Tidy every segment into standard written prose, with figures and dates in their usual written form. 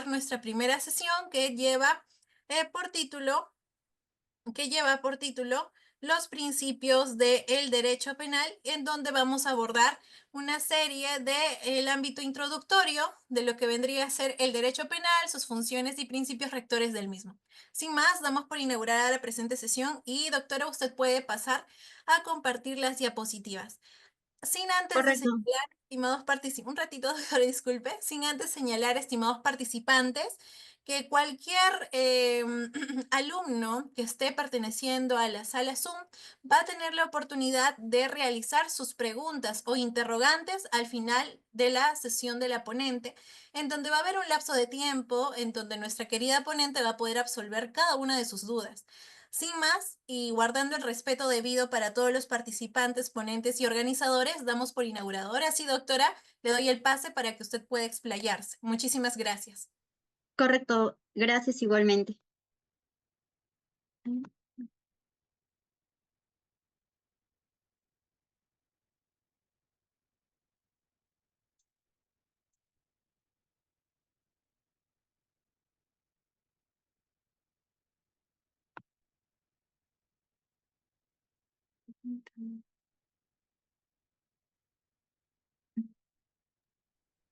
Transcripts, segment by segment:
abordar nuestra primera sesión que lleva por título los principios del derecho penal, en donde vamos a abordar una serie del ámbito introductorio de lo que vendría a ser el derecho penal, sus funciones y principios rectores del mismo. Sin más, damos por inaugurada la presente sesión y, doctora, usted puede pasar a compartir las diapositivas. Sin antes de Correcto. señalar, estimados participantes, un ratito, doctora, disculpe, sin antes señalar, estimados participantes, que cualquier alumno que esté perteneciendo a la sala Zoom va a tener la oportunidad de realizar sus preguntas o interrogantes al final de la sesión de la ponente, en donde va a haber un lapso de tiempo en donde nuestra querida ponente va a poder absolver cada una de sus dudas. Sin más, y guardando el respeto debido para todos los participantes, ponentes y organizadores, damos por inaugurado. Ahora sí, doctora, le doy el pase para que usted pueda explayarse. Muchísimas gracias. Correcto, gracias igualmente.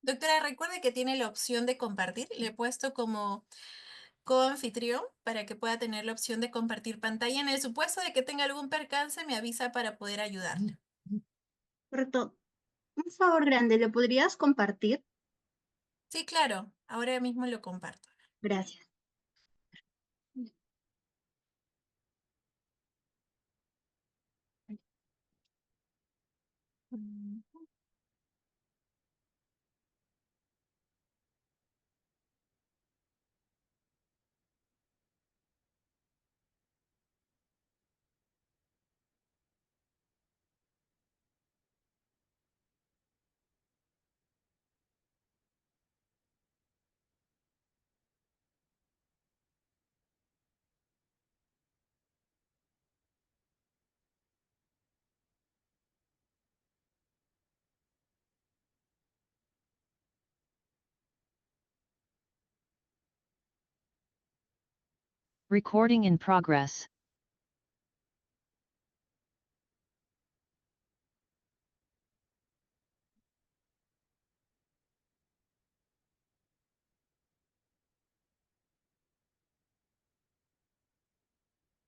Doctora, recuerde que tiene la opción de compartir. Le he puesto como coanfitrión para que pueda tener la opción de compartir pantalla. En el supuesto de que tenga algún percance, me avisa para poder ayudarle. Correcto. Un favor grande, ¿lo podrías compartir? Sí, claro. Ahora mismo lo comparto. Gracias. Recording in progress.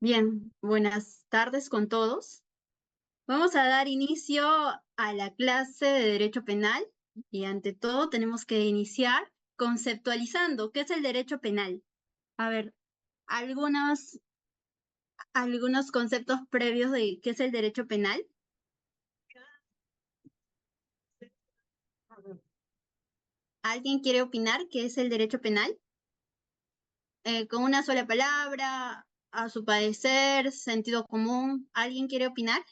Bien, buenas tardes con todos. Vamos a dar inicio a la clase de Derecho Penal y ante todo tenemos que iniciar conceptualizando qué es el derecho penal. A ver, algunos conceptos previos de qué es el derecho penal. ¿Alguien quiere opinar qué es el derecho penal? Con una sola palabra, a su parecer, sentido común. ¿Alguien quiere opinar?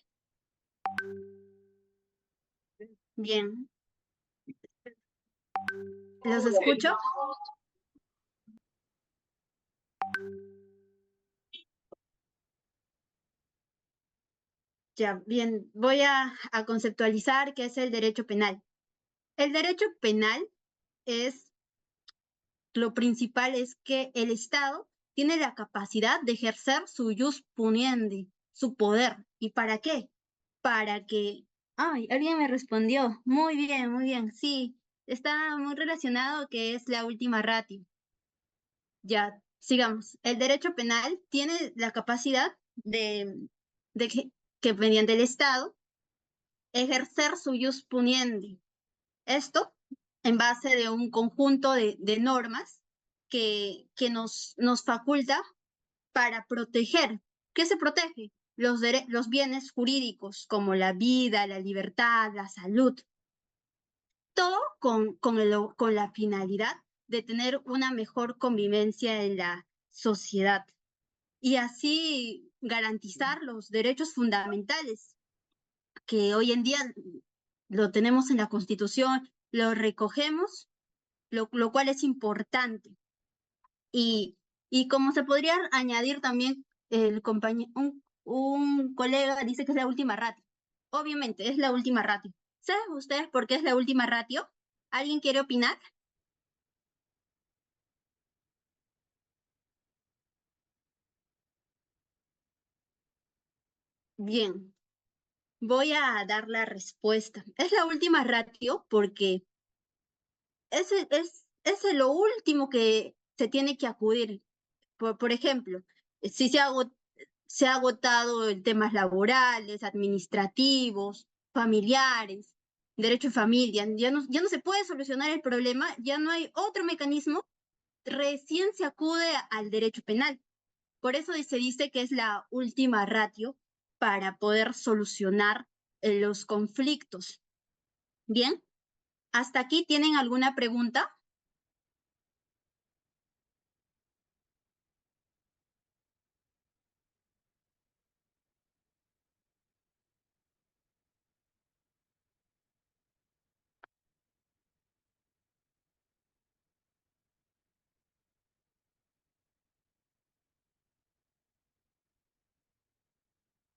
Bien, ¿los escucho? Ya, bien, voy a conceptualizar qué es el derecho penal. El derecho penal es, lo principal es que el Estado tiene la capacidad de ejercer su jus puniendi, su poder. ¿Y para qué? Para que... Ay, alguien me respondió. Muy bien, sí. Está muy relacionado que es la última ratio. Ya, sigamos. El derecho penal tiene la capacidad de que mediante el Estado ejercer su jus puniendi. Esto en base de un conjunto de normas que nos faculta para proteger. ¿Qué se protege? Los bienes jurídicos como la vida, la libertad, la salud. Todo con la finalidad de tener una mejor convivencia en la sociedad y así garantizar los derechos fundamentales que hoy en día lo tenemos en la Constitución, lo recogemos, lo cual es importante. Y, y como se podría añadir también, un colega dice que es la última ratio. Obviamente, es la última ratio. ¿Saben ustedes por qué es la última ratio? ¿Alguien quiere opinar? Bien, voy a dar la respuesta. Es la última ratio porque es lo último que se tiene que acudir. Por ejemplo, si se ha agotado en temas laborales, administrativos, familiares, derecho de familia, ya no se puede solucionar el problema, ya no hay otro mecanismo, recién se acude al derecho penal. Por eso se dice que es la última ratio para poder solucionar los conflictos. Bien, ¿hasta aquí tienen alguna pregunta?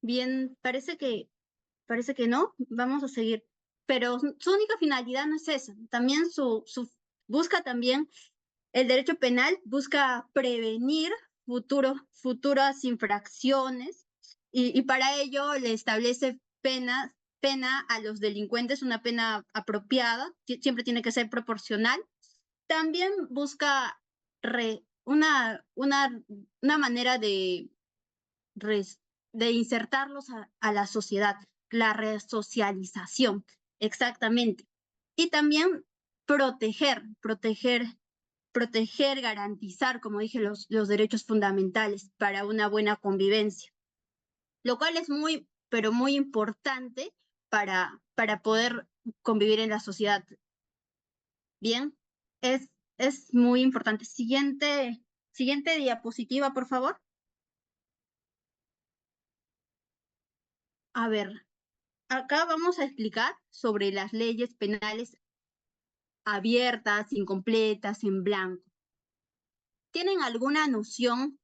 Bien, parece que no. Vamos a seguir. Pero su única finalidad no es esa. También busca también el derecho penal, busca prevenir futuras infracciones y para ello le establece pena a los delincuentes, una pena apropiada, siempre tiene que ser proporcional. También busca re- una, una, una manera res- de insertarlos a la sociedad, la resocialización, exactamente. Y también proteger, garantizar, como dije, los derechos fundamentales para una buena convivencia, lo cual es muy, pero muy importante para poder convivir en la sociedad. Bien, es muy importante. Siguiente diapositiva, por favor. A ver, acá vamos a explicar sobre las leyes penales abiertas, incompletas, en blanco. ¿Tienen alguna noción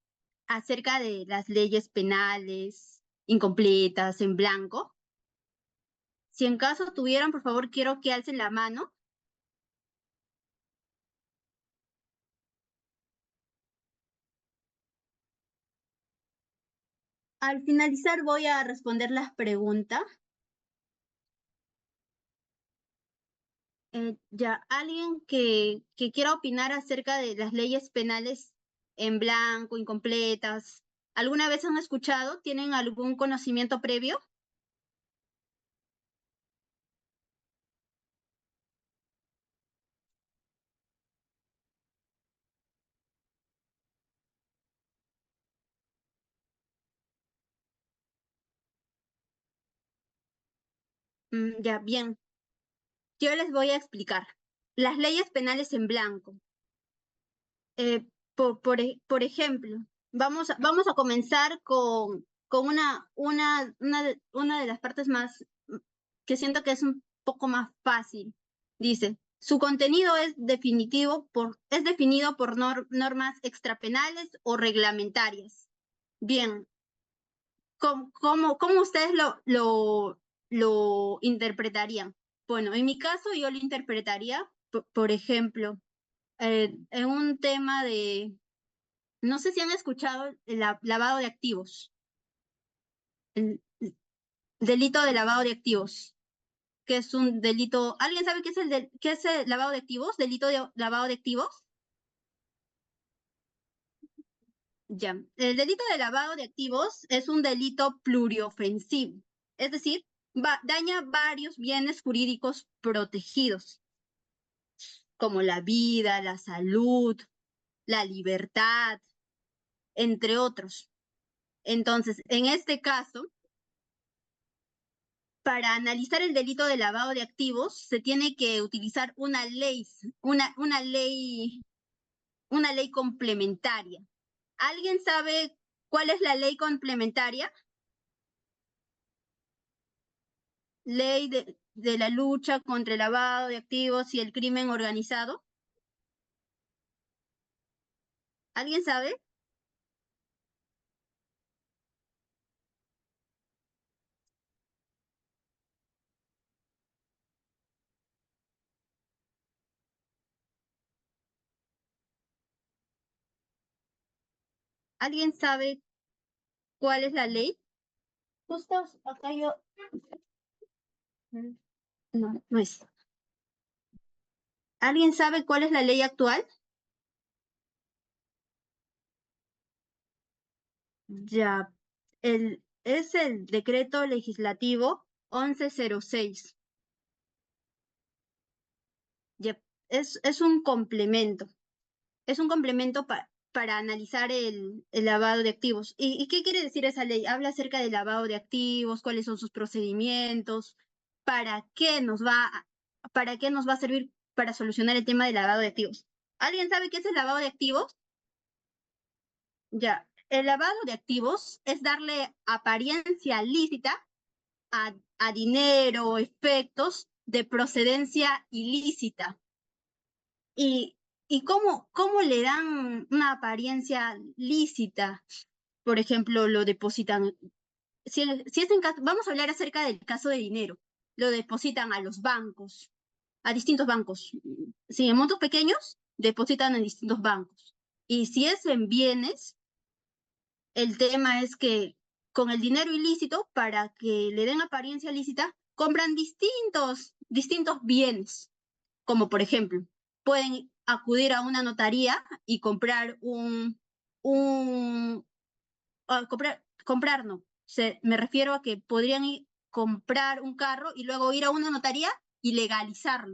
acerca de las leyes penales incompletas, en blanco? Si en caso tuvieran, por favor, quiero que alcen la mano. Al finalizar voy a responder las preguntas. Ya, alguien que quiera opinar acerca de las leyes penales en blanco, incompletas. ¿Alguna vez han escuchado? ¿Tienen algún conocimiento previo? Ya, bien. Yo les voy a explicar. Las leyes penales en blanco. Eh, por ejemplo, vamos a comenzar con una de las partes más que siento que es un poco más fácil. Dice, su contenido es definido por normas extrapenales o reglamentarias. Bien, ¿cómo ustedes lo interpretarían? Bueno, en mi caso yo lo interpretaría, por ejemplo, en un tema no sé si han escuchado el lavado de activos, el delito de lavado de activos, que es un delito. ¿Alguien sabe qué es el lavado de activos? ¿Delito de lavado de activos? Ya. El delito de lavado de activos es un delito pluriofensivo, es decir, daña varios bienes jurídicos protegidos, como la vida, la salud, la libertad, entre otros. Entonces, en este caso, para analizar el delito de lavado de activos, se tiene que utilizar una ley complementaria. ¿Alguien sabe cuál es la ley complementaria? Ley de la lucha contra el lavado de activos y el crimen organizado. ¿Alguien sabe? ¿Alguien sabe cuál es la ley? Justo acá yo... No, no es. ¿Alguien sabe cuál es la ley actual? Ya, es el decreto legislativo 1106. Ya, es un complemento. Es un complemento para analizar el lavado de activos. ¿Y qué quiere decir esa ley? Habla acerca del lavado de activos, cuáles son sus procedimientos, para qué nos va, para qué nos va a servir para solucionar el tema del lavado de activos. ¿Alguien sabe qué es el lavado de activos? Ya, el lavado de activos es darle apariencia lícita a dinero o efectos de procedencia ilícita. ¿Y, cómo le dan una apariencia lícita? Por ejemplo, lo depositan, si es en caso, vamos a hablar acerca del caso de dinero, lo depositan a los bancos, a distintos bancos. Si en montos pequeños, depositan en distintos bancos. Y si es en bienes, el tema es que con el dinero ilícito, para que le den apariencia lícita, compran distintos bienes, como por ejemplo, pueden acudir a una notaría y comprar comprar no, me refiero a que podrían comprar un carro y luego ir a una notaría y legalizar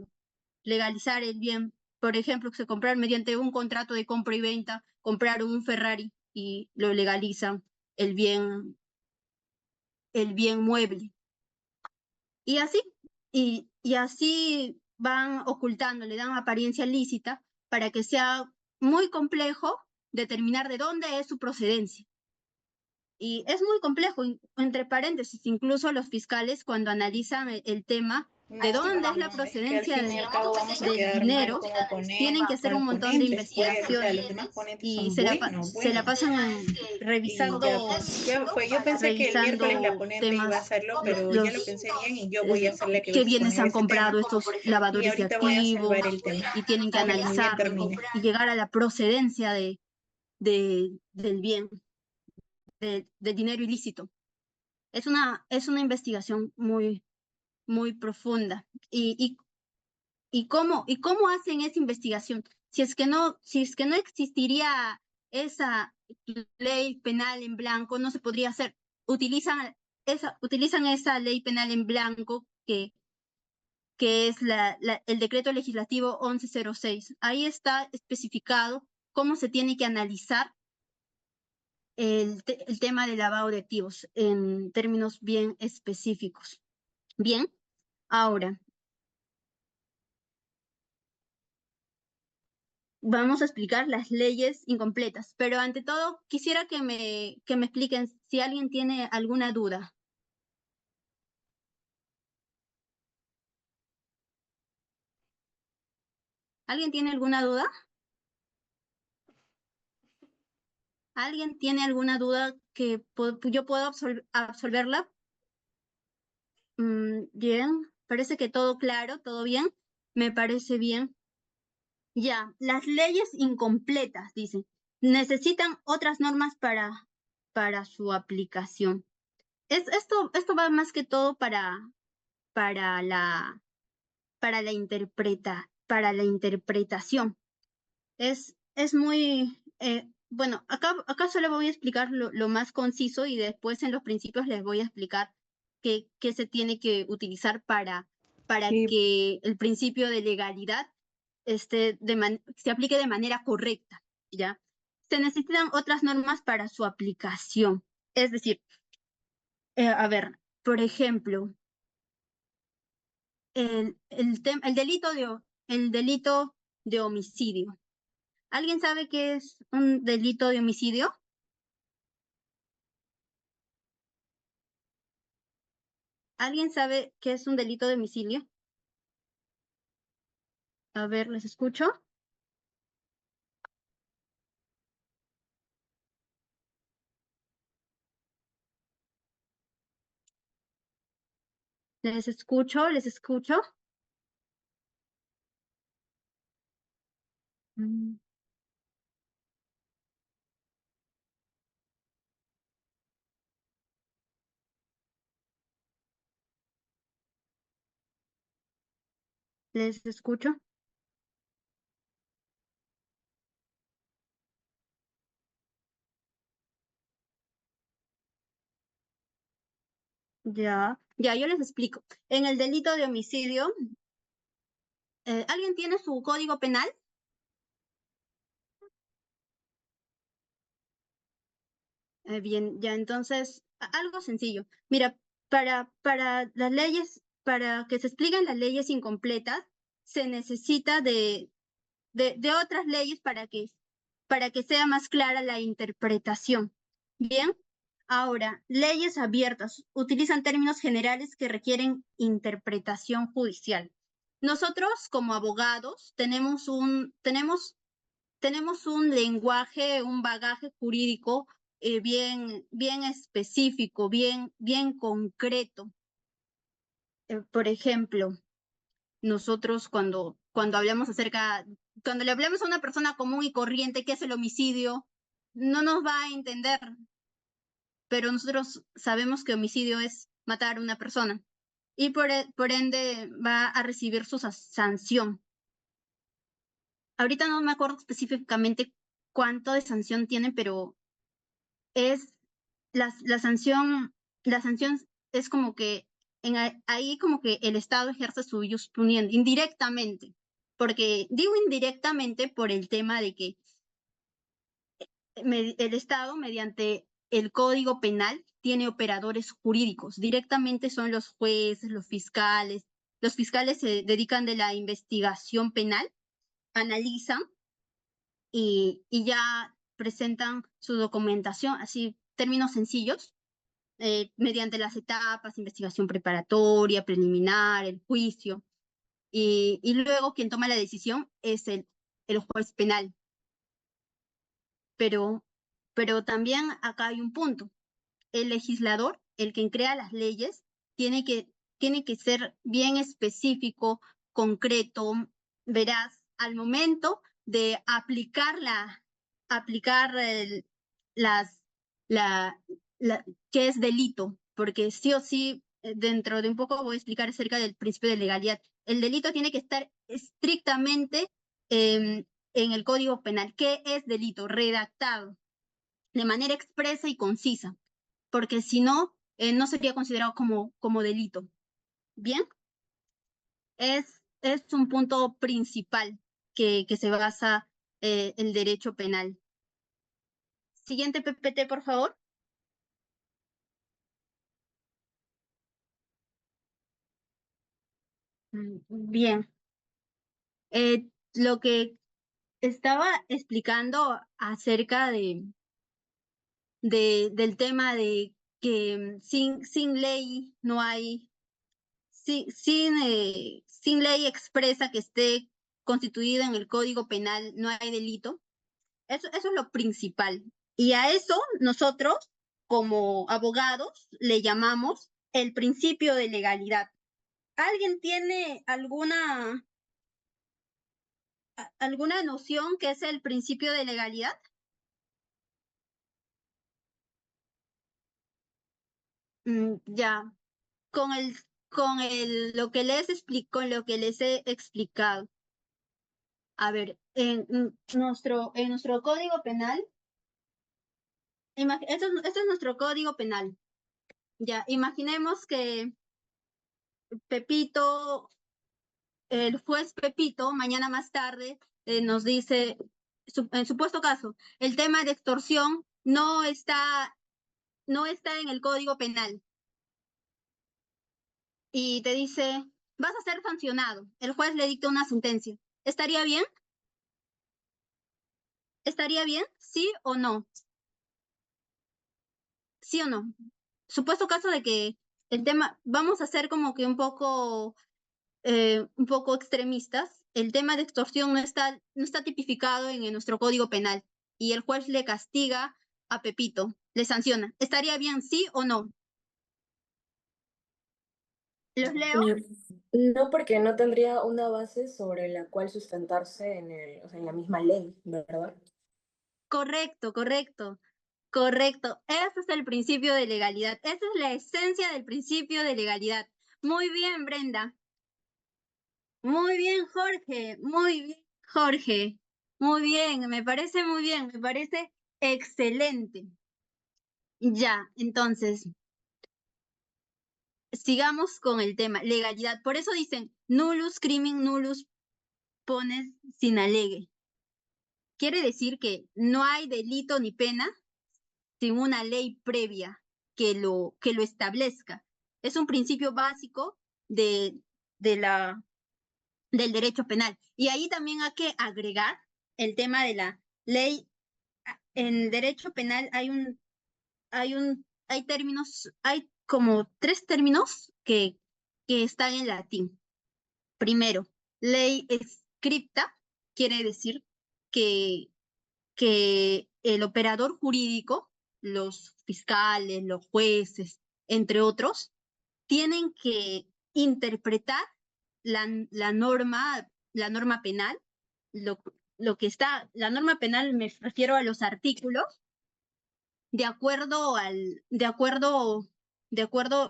el bien. Por ejemplo, que se comprar mediante un contrato de compra y venta, comprar un Ferrari y lo legalizan el bien mueble. Y así, y así van ocultando, le dan apariencia lícita para que sea muy complejo determinar de dónde es su procedencia. Y es muy complejo, entre paréntesis, incluso los fiscales cuando analizan el tema de No, dónde es la no, es que al procedencia fin y al cabo vamos a del quedar mal dinero, como tienen que hacer mal un montón de ponentes, pues, o sea, investigaciones los demás ponentes y son buenos, se la buenos. pasan Y ya, pues, ya fue. Yo pensé que el miércoles la revisando ponente iba a temas, hacerlo, pero ya lo pensé bien y yo voy a ser la que va a qué bienes exponer han ese tema. comprado estos Y lavadores de ahorita voy a salvar activos el tema y tienen que para que mi día analizarlo termine. y llegar a la procedencia del bien, del dinero ilícito. Es una investigación muy profunda. ¿Y cómo hacen esa investigación? Si es que no existiría esa ley penal en blanco, no se podría hacer. Utilizan esa ley penal en blanco que es el decreto legislativo 1106. Ahí está especificado cómo se tiene que analizar el tema del lavado de activos en términos bien específicos. Bien, ahora vamos a explicar las leyes incompletas, pero ante todo quisiera que me expliquen si alguien tiene alguna duda. ¿Alguien tiene alguna duda? ¿Alguien tiene alguna duda que yo puedo absolverla? Bien, parece que todo claro, todo bien. Me parece bien. Ya, las leyes incompletas, dicen, necesitan otras normas para su aplicación. Esto va más que todo para la, para la interpretación. Es muy, bueno, acá solo voy a explicar lo más conciso y después en los principios les voy a explicar qué se tiene que utilizar para Sí, que el principio de legalidad se aplique de manera correcta, ¿ya? Se necesitan otras normas para su aplicación. Es decir, a ver, por ejemplo, el delito de homicidio. ¿Alguien sabe qué es un delito de homicidio? ¿Alguien sabe qué es un delito de homicidio? A ver, les escucho. Les escucho, les escucho. Mm, les escucho. Ya, yo les explico. En el delito de homicidio, ¿alguien tiene su código penal? Bien, ya entonces, algo sencillo. Mira, para las leyes, para que se expliquen las leyes incompletas, se necesita de otras leyes para que sea más clara la interpretación. Bien, ahora, leyes abiertas utilizan términos generales que requieren interpretación judicial. Nosotros, como abogados, tenemos un lenguaje, un bagaje jurídico bien específico, bien concreto. Por ejemplo, nosotros cuando le hablamos a una persona común y corriente que es el homicidio, no nos va a entender, pero nosotros sabemos que homicidio es matar a una persona y por ende va a recibir su sanción. Ahorita no me acuerdo específicamente cuánto de sanción tienen, pero es la sanción es como que ahí como que el Estado ejerce su ius puniendi indirectamente, porque digo indirectamente por el tema de que el Estado mediante el Código Penal tiene operadores jurídicos, directamente son los jueces, los fiscales se dedican de la investigación penal, analizan y ya presentan su documentación, así términos sencillos, mediante las etapas, investigación preparatoria, preliminar, el juicio, y luego quien toma la decisión es el juez penal. Pero, pero también acá hay un punto. El legislador, el que crea las leyes, tiene que ser bien específico, concreto, veraz, al momento de aplicar las, la, qué es delito, porque sí o sí, dentro de un poco voy a explicar acerca del principio de legalidad. El delito tiene que estar estrictamente en el Código Penal. ¿Qué es delito? Redactado de manera expresa y concisa, porque si no, no sería considerado como delito. Bien, es un punto principal que se basa el derecho penal. Siguiente PPT, por favor. Bien, lo que estaba explicando acerca del tema de que sin ley no hay, sin ley expresa que esté constituida en el Código Penal no hay delito. Eso es lo principal. Y a eso nosotros, como abogados, le llamamos el principio de legalidad. ¿Alguien tiene alguna noción que es el principio de legalidad? Ya, con lo que les he explicado. A ver, en nuestro código penal, esto es nuestro código penal. Ya, imaginemos que Pepito, el juez Pepito, mañana más tarde, nos dice, en supuesto caso, el tema de extorsión no está en el Código Penal. Y te dice, vas a ser sancionado. El juez le dicta una sentencia. ¿Estaría bien? ¿Estaría bien? ¿Sí o no? ¿Sí o no? Supuesto caso de que el tema, vamos a ser como que un poco extremistas, el tema de extorsión no está tipificado en nuestro Código Penal y el juez le castiga a Pepito, le sanciona. ¿Estaría bien, sí o no? ¿Los leo? No, porque no tendría una base sobre la cual sustentarse o sea, en la misma ley, ¿verdad? Correcto, correcto, correcto. Ese es el principio de legalidad. Esa es la esencia del principio de legalidad. Muy bien, Brenda. Muy bien, Jorge, muy bien, Jorge. Muy bien, me parece muy bien, me parece excelente. Ya, entonces, sigamos con el tema, legalidad. Por eso dicen, nullus crimen nullus pones sin alegue. Quiere decir que no hay delito ni pena sin una ley previa que lo establezca. Es un principio básico de, de la, del derecho penal. Y ahí también hay que agregar el tema de la ley. En derecho penal hay términos, hay como tres términos que están en latín. Primero, ley scripta quiere decir que, que el operador jurídico, los fiscales, los jueces, entre otros, tienen que interpretar la norma penal, lo, lo que está, la norma penal me refiero a los artículos, de acuerdo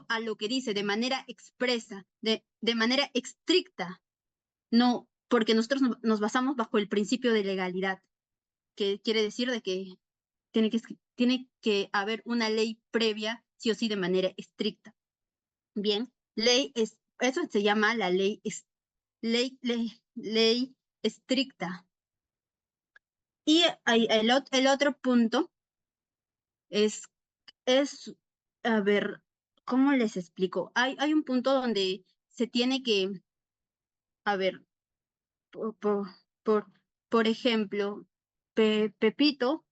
a lo que dice, de manera expresa, de manera estricta, no, porque nosotros nos basamos bajo el principio de legalidad, que quiere decir de que tiene que haber una ley previa, sí o sí, de manera estricta. Bien, eso se llama la ley estricta. Y el otro punto es, es, a ver, ¿cómo les explico? Hay un punto donde se tiene que, a ver, por, por, por, por ejemplo, Pepito,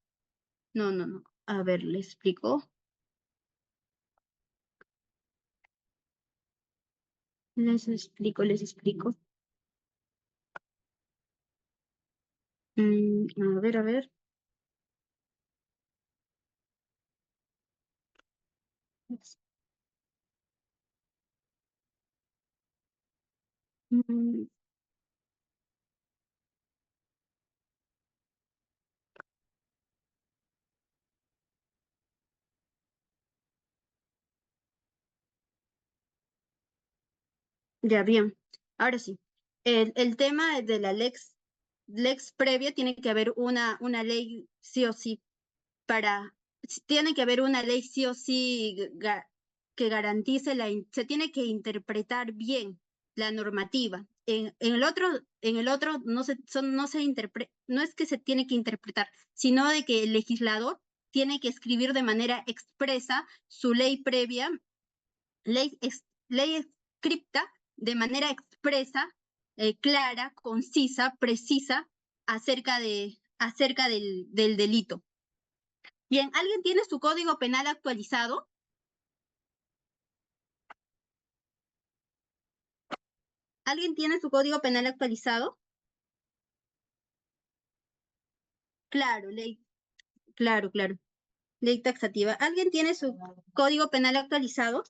no, a ver, les explico, les explico. A ver. Mm, Ya, bien. Ahora sí. El tema de la lex previa tiene que haber una ley sí o sí tiene que haber una ley sí o sí que garantice se tiene que interpretar bien la normativa. En el otro no es que se tiene que interpretar, sino de que el legislador tiene que escribir de manera expresa su ley previa, ley escrita de manera expresa, clara, concisa, precisa acerca del delito. Bien, ¿alguien tiene su código penal actualizado? ¿Alguien tiene su código penal actualizado? Claro, claro, ley taxativa. ¿Alguien tiene su código penal actualizado?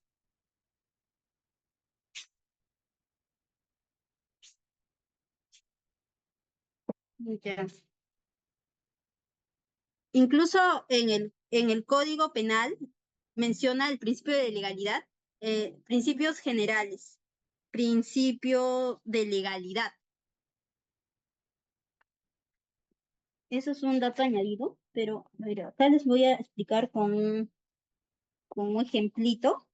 Ya. Incluso en el código penal menciona el principio de legalidad, principios generales, principio de legalidad. Eso es un dato añadido, pero a ver, acá les voy a explicar con un ejemplito.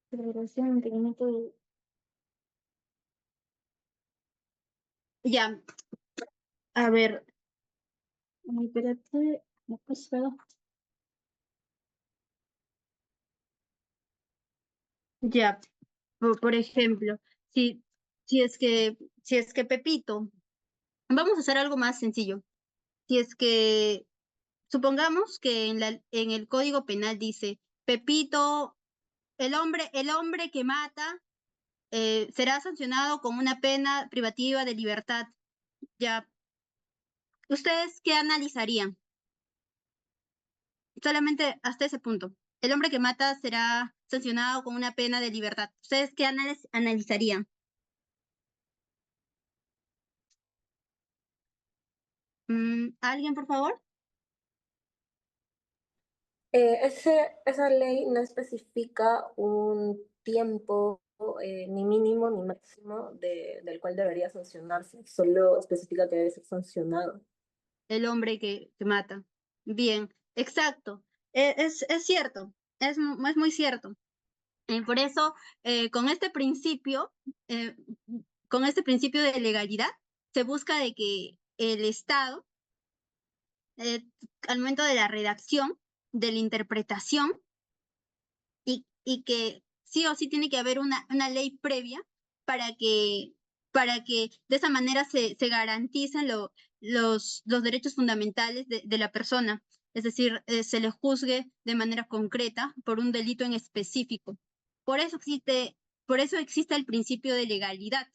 Celebración, mantenimiento Ya, a ver, ay, espérate, ¿qué pasó? Ya, por ejemplo, si, si es que Pepito, vamos a hacer algo más sencillo. Si es que, supongamos que en el Código Penal dice, Pepito, el hombre que mata será sancionado con una pena privativa de libertad. Ya, ¿ustedes qué analizarían? Solamente hasta ese punto. El hombre que mata será sancionado con una pena de libertad. ¿Ustedes qué analizarían? ¿Alguien, por favor? Esa ley no especifica un tiempo ni mínimo ni máximo del cual debería sancionarse, solo especifica que debe ser sancionado. El hombre que mata. Bien, exacto. Es cierto, es muy cierto. Y por eso, eh, con este principio de legalidad, se busca de que el Estado, eh, al momento de la redacción, de la interpretación, y que sí o sí tiene que haber una ley previa para que de esa manera se garanticen los derechos fundamentales de la persona. Es decir, se le juzgue de manera concreta por un delito en específico. Por eso existe el principio de legalidad.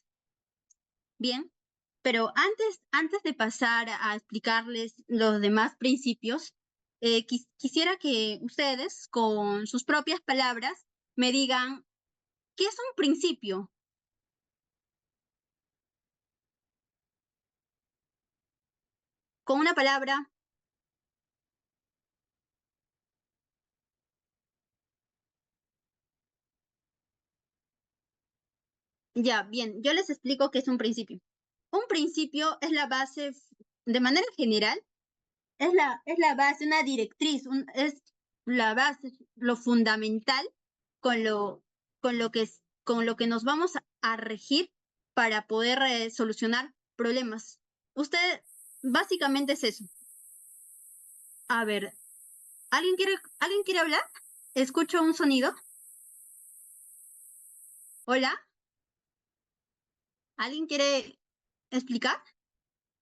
Bien, pero antes de pasar a explicarles los demás principios, quisiera que ustedes, con sus propias palabras, me digan, ¿qué es un principio? Con una palabra. Ya, bien, yo les explico qué es un principio. Un principio es la base, de manera general, es la base, una directriz, es la base, lo fundamental con lo, con lo que nos vamos a regir para poder solucionar problemas. Usted, básicamente es eso. A ver, ¿alguien quiere hablar? Escucho un sonido. Hola, ¿alguien quiere explicar?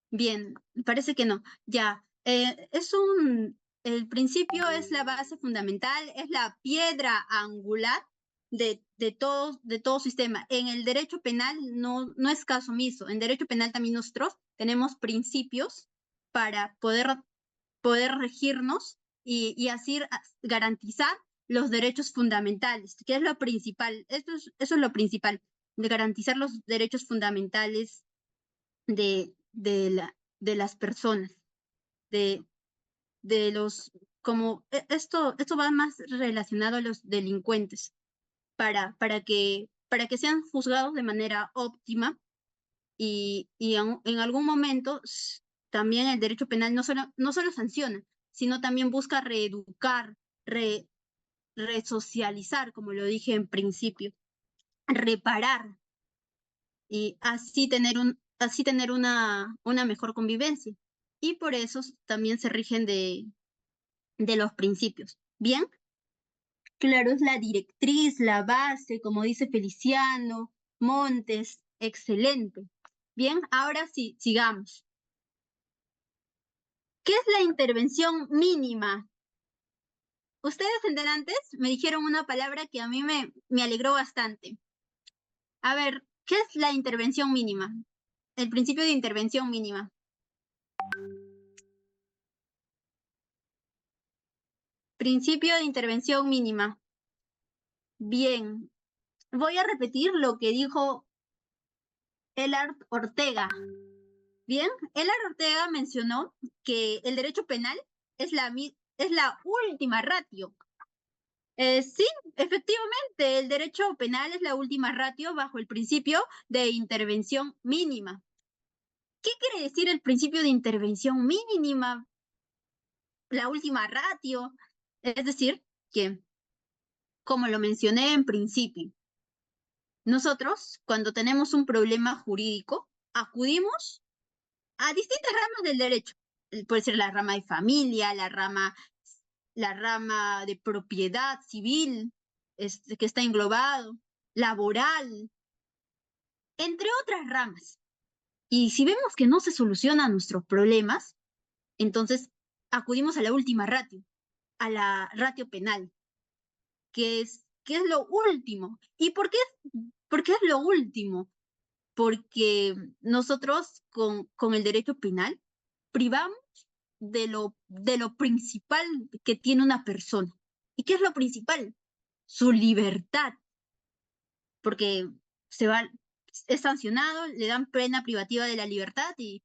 Bien, parece que no. Ya, el principio es la base fundamental, es la piedra angular de todo sistema. En el derecho penal no es caso omiso. En derecho penal también nosotros tenemos principios para poder regirnos y así garantizar los derechos fundamentales, que es lo principal. Eso es lo principal, de garantizar los derechos fundamentales de las personas, de, de los, esto va más relacionado a los delincuentes, para que sean juzgados de manera óptima en algún momento también el derecho penal no solo sanciona, sino también busca reeducar, re, resocializar, como lo dije en principio, reparar y así tener una mejor convivencia. Y por eso también se rigen de los principios. ¿Bien? Claro, es la directriz, la base, como dice Feliciano, Montes, excelente. Bien, ahora sí, sigamos. ¿Qué es la intervención mínima? Ustedes en antes me dijeron una palabra que a mí me alegró bastante. A ver, ¿qué es la intervención mínima? El principio de intervención mínima. Principio de intervención mínima. Bien, voy a repetir lo que dijo Elard Ortega. Bien, Elard Ortega mencionó que el derecho penal es la última ratio. Sí, efectivamente, el derecho penal es la última ratio bajo el principio de intervención mínima. ¿Qué quiere decir el principio de intervención mínima? La última ratio. Es decir, que, como lo mencioné en principio, nosotros, cuando tenemos un problema jurídico, acudimos a distintas ramas del derecho. Puede ser la rama de familia, la rama de propiedad civil, que está englobado, laboral, entre otras ramas. Y si vemos que no se solucionan nuestros problemas, entonces acudimos a la última ratio, a la ratio penal, que es lo último. ¿Y por qué es lo último? Porque nosotros con el derecho penal privamos de lo principal que tiene una persona. ¿Y qué es lo principal? Su libertad, porque es sancionado, le dan pena privativa de la libertad y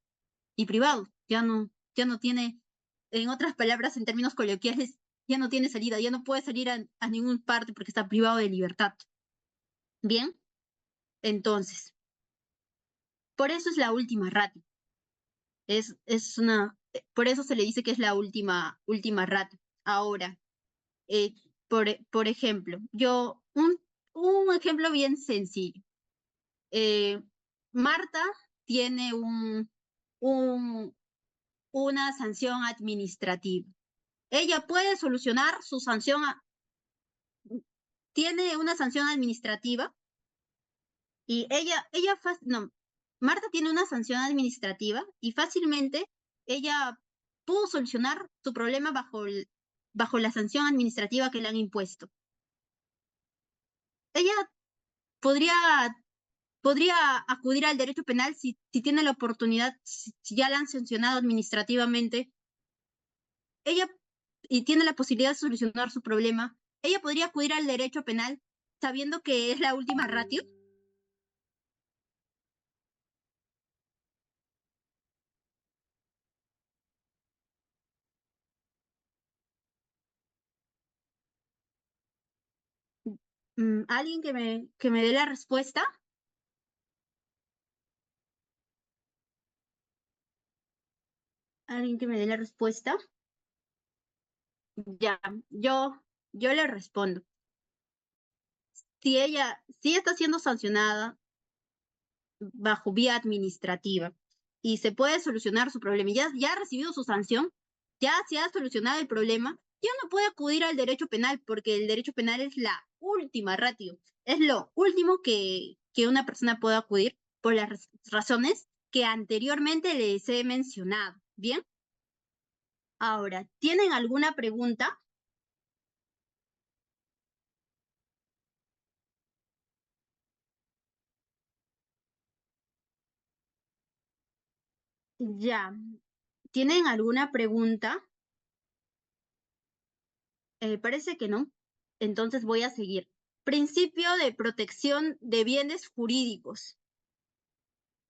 privado. Ya no tiene, en otras palabras, en términos coloquiales, ya no tiene salida, ya no puede salir a ninguna parte porque está privado de libertad. Bien, entonces, por eso es la última ratio. Por eso se le dice que es la última ratio. Ahora, por ejemplo, un ejemplo bien sencillo. Marta tiene una sanción administrativa. Ella puede solucionar su sanción, tiene una sanción administrativa y Marta tiene una sanción administrativa y fácilmente ella pudo solucionar su problema bajo la sanción administrativa que le han impuesto. Ella podría acudir al derecho penal si tiene la oportunidad, si ya la han sancionado administrativamente, ella y tiene la posibilidad de solucionar su problema, ella podría acudir al derecho penal sabiendo que es la última ratio. ¿Alguien que me dé la respuesta? ¿Alguien que me dé la respuesta? Ya, yo le respondo. Si ella está siendo sancionada bajo vía administrativa y se puede solucionar su problema, y ya ha recibido su sanción, ya se ha solucionado el problema, ya no puede acudir al derecho penal porque el derecho penal es la última ratio, es lo último que una persona puede acudir por las razones que anteriormente les he mencionado. ¿Bien? Ahora, ¿tienen alguna pregunta? Ya. ¿Tienen alguna pregunta? Parece que no. Entonces voy a seguir. Principio de protección de bienes jurídicos.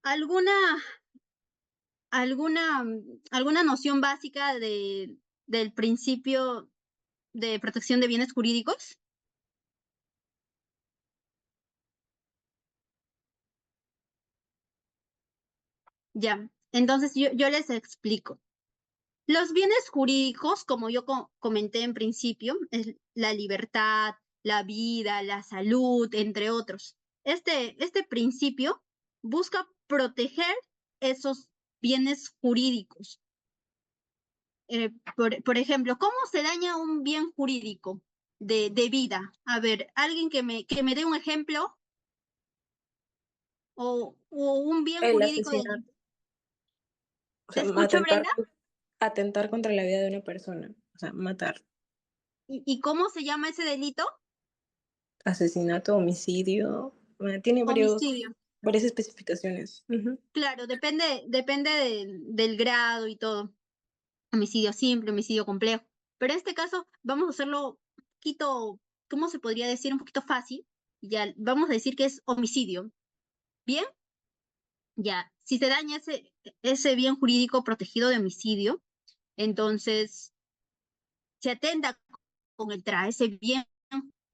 ¿Alguna, alguna noción básica del principio de protección de bienes jurídicos? Ya, entonces yo les explico. Los bienes jurídicos, como yo comenté en principio, es la libertad, la vida, la salud, entre otros. Este principio busca proteger esos bienes jurídicos. Por ejemplo, ¿cómo se daña un bien jurídico de vida? A ver, alguien que me dé un ejemplo o un bien El jurídico de... asesinato, o ¿Te sea, escucho, Brenda? atentar contra la vida de una persona, o sea, matar. ¿Y cómo se llama ese delito? Asesinato, homicidio, tiene Homicidio. varias especificaciones. Ujú. Claro, depende del grado y todo. Homicidio simple, homicidio complejo. Pero en este caso vamos a hacerlo un poquito, ¿cómo se podría decir? Un poquito fácil. Ya, vamos a decir que es homicidio. ¿Bien? Ya, si se daña ese bien jurídico protegido de homicidio, entonces se atenta contra ese bien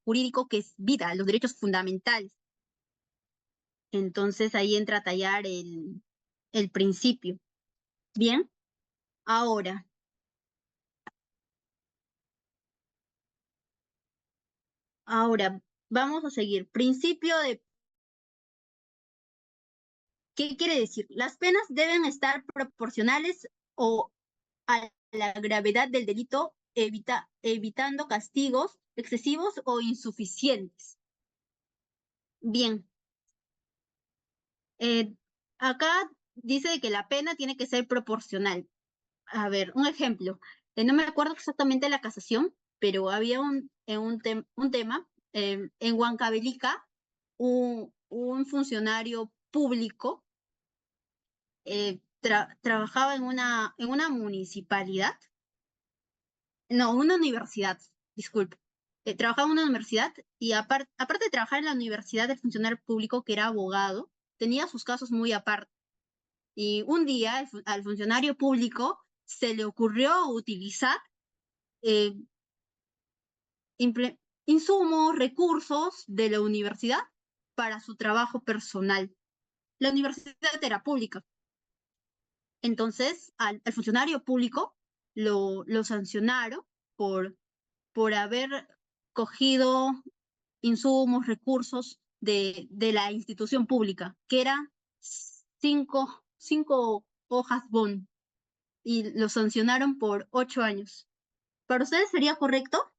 jurídico que es vida, los derechos fundamentales. Entonces ahí entra a tallar el principio. Bien, ahora, vamos a seguir. Principio de... ¿Qué quiere decir? Las penas deben estar proporcionales o a la gravedad del delito, evitando castigos excesivos o insuficientes. Bien, acá dice que la pena tiene que ser proporcional. A ver, un ejemplo. No me acuerdo exactamente la casación, pero había un tema en Huancavelica, un funcionario público trabajaba en una municipalidad, no, una universidad, disculpe. Trabajaba en una universidad y aparte de trabajar en la universidad, el funcionario público, que era abogado, tenía sus casos muy aparte. Y un día al funcionario público se le ocurrió utilizar insumos, recursos de la universidad para su trabajo personal. La universidad era pública. Entonces, al funcionario público lo sancionaron por haber cogido insumos, recursos de la institución pública, que eran cinco hojas bond, y lo sancionaron por 8 años. ¿Para ustedes sería correcto?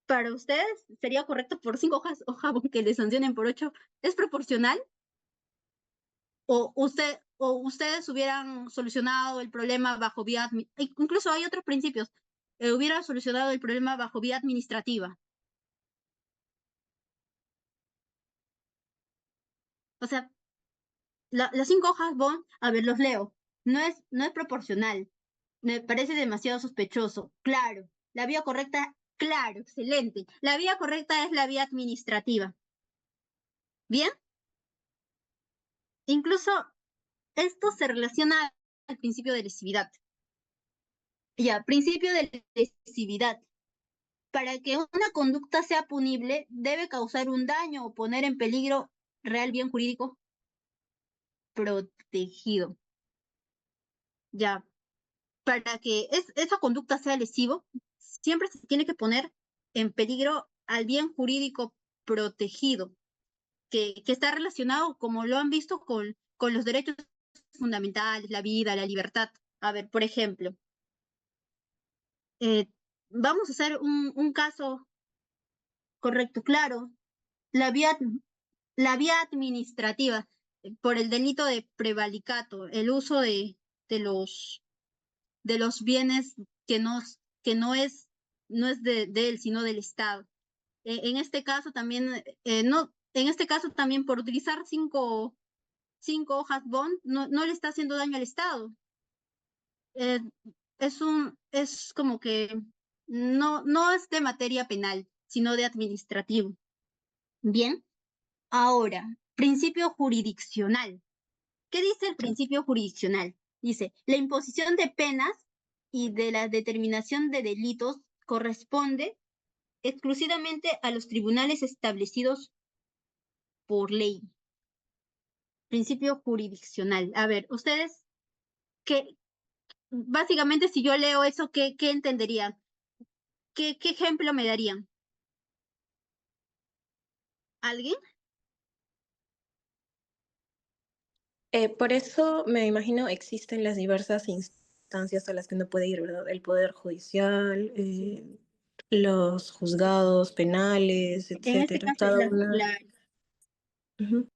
¿Para ustedes sería correcto por 5 hojas bond que le sancionen por 8? ¿Es proporcional? ¿O ustedes hubieran solucionado el problema bajo vía, incluso hay otros principios, hubieran solucionado el problema bajo vía administrativa? O sea, las 5 hojas bond, a ver, los leo. No es proporcional. Me parece demasiado sospechoso. Claro. La vía correcta, claro, excelente. La vía correcta es la vía administrativa. ¿Bien? Incluso esto se relaciona al principio de lesividad. Ya, principio de lesividad. Para que una conducta sea punible, debe causar un daño o poner en peligro real bien jurídico protegido. Ya, para que esa conducta sea lesivo, siempre se tiene que poner en peligro al bien jurídico protegido, que está relacionado, como lo han visto, con los derechos fundamentales, la vida, la libertad. A ver, por ejemplo, vamos a hacer un caso correcto, claro, la vía administrativa, por el delito de prevaricato, el uso de los bienes que no es de él, sino del Estado. En este caso también, en este caso también por utilizar cinco hojas bond, no le está haciendo daño al Estado. Es como que no es de materia penal, sino de administrativo. Bien, ahora, principio jurisdiccional. ¿Qué dice el principio jurisdiccional? Dice, la imposición de penas y de la determinación de delitos corresponde exclusivamente a los tribunales establecidos por ley. Principio jurisdiccional. A ver, ustedes, básicamente si yo leo eso, ¿qué entenderían? ¿Qué ejemplo me darían? ¿Alguien? Por eso me imagino existen las diversas instancias a las que uno puede ir, ¿verdad? El Poder Judicial, los juzgados penales, En este etcétera. caso, Cada una. Ujú.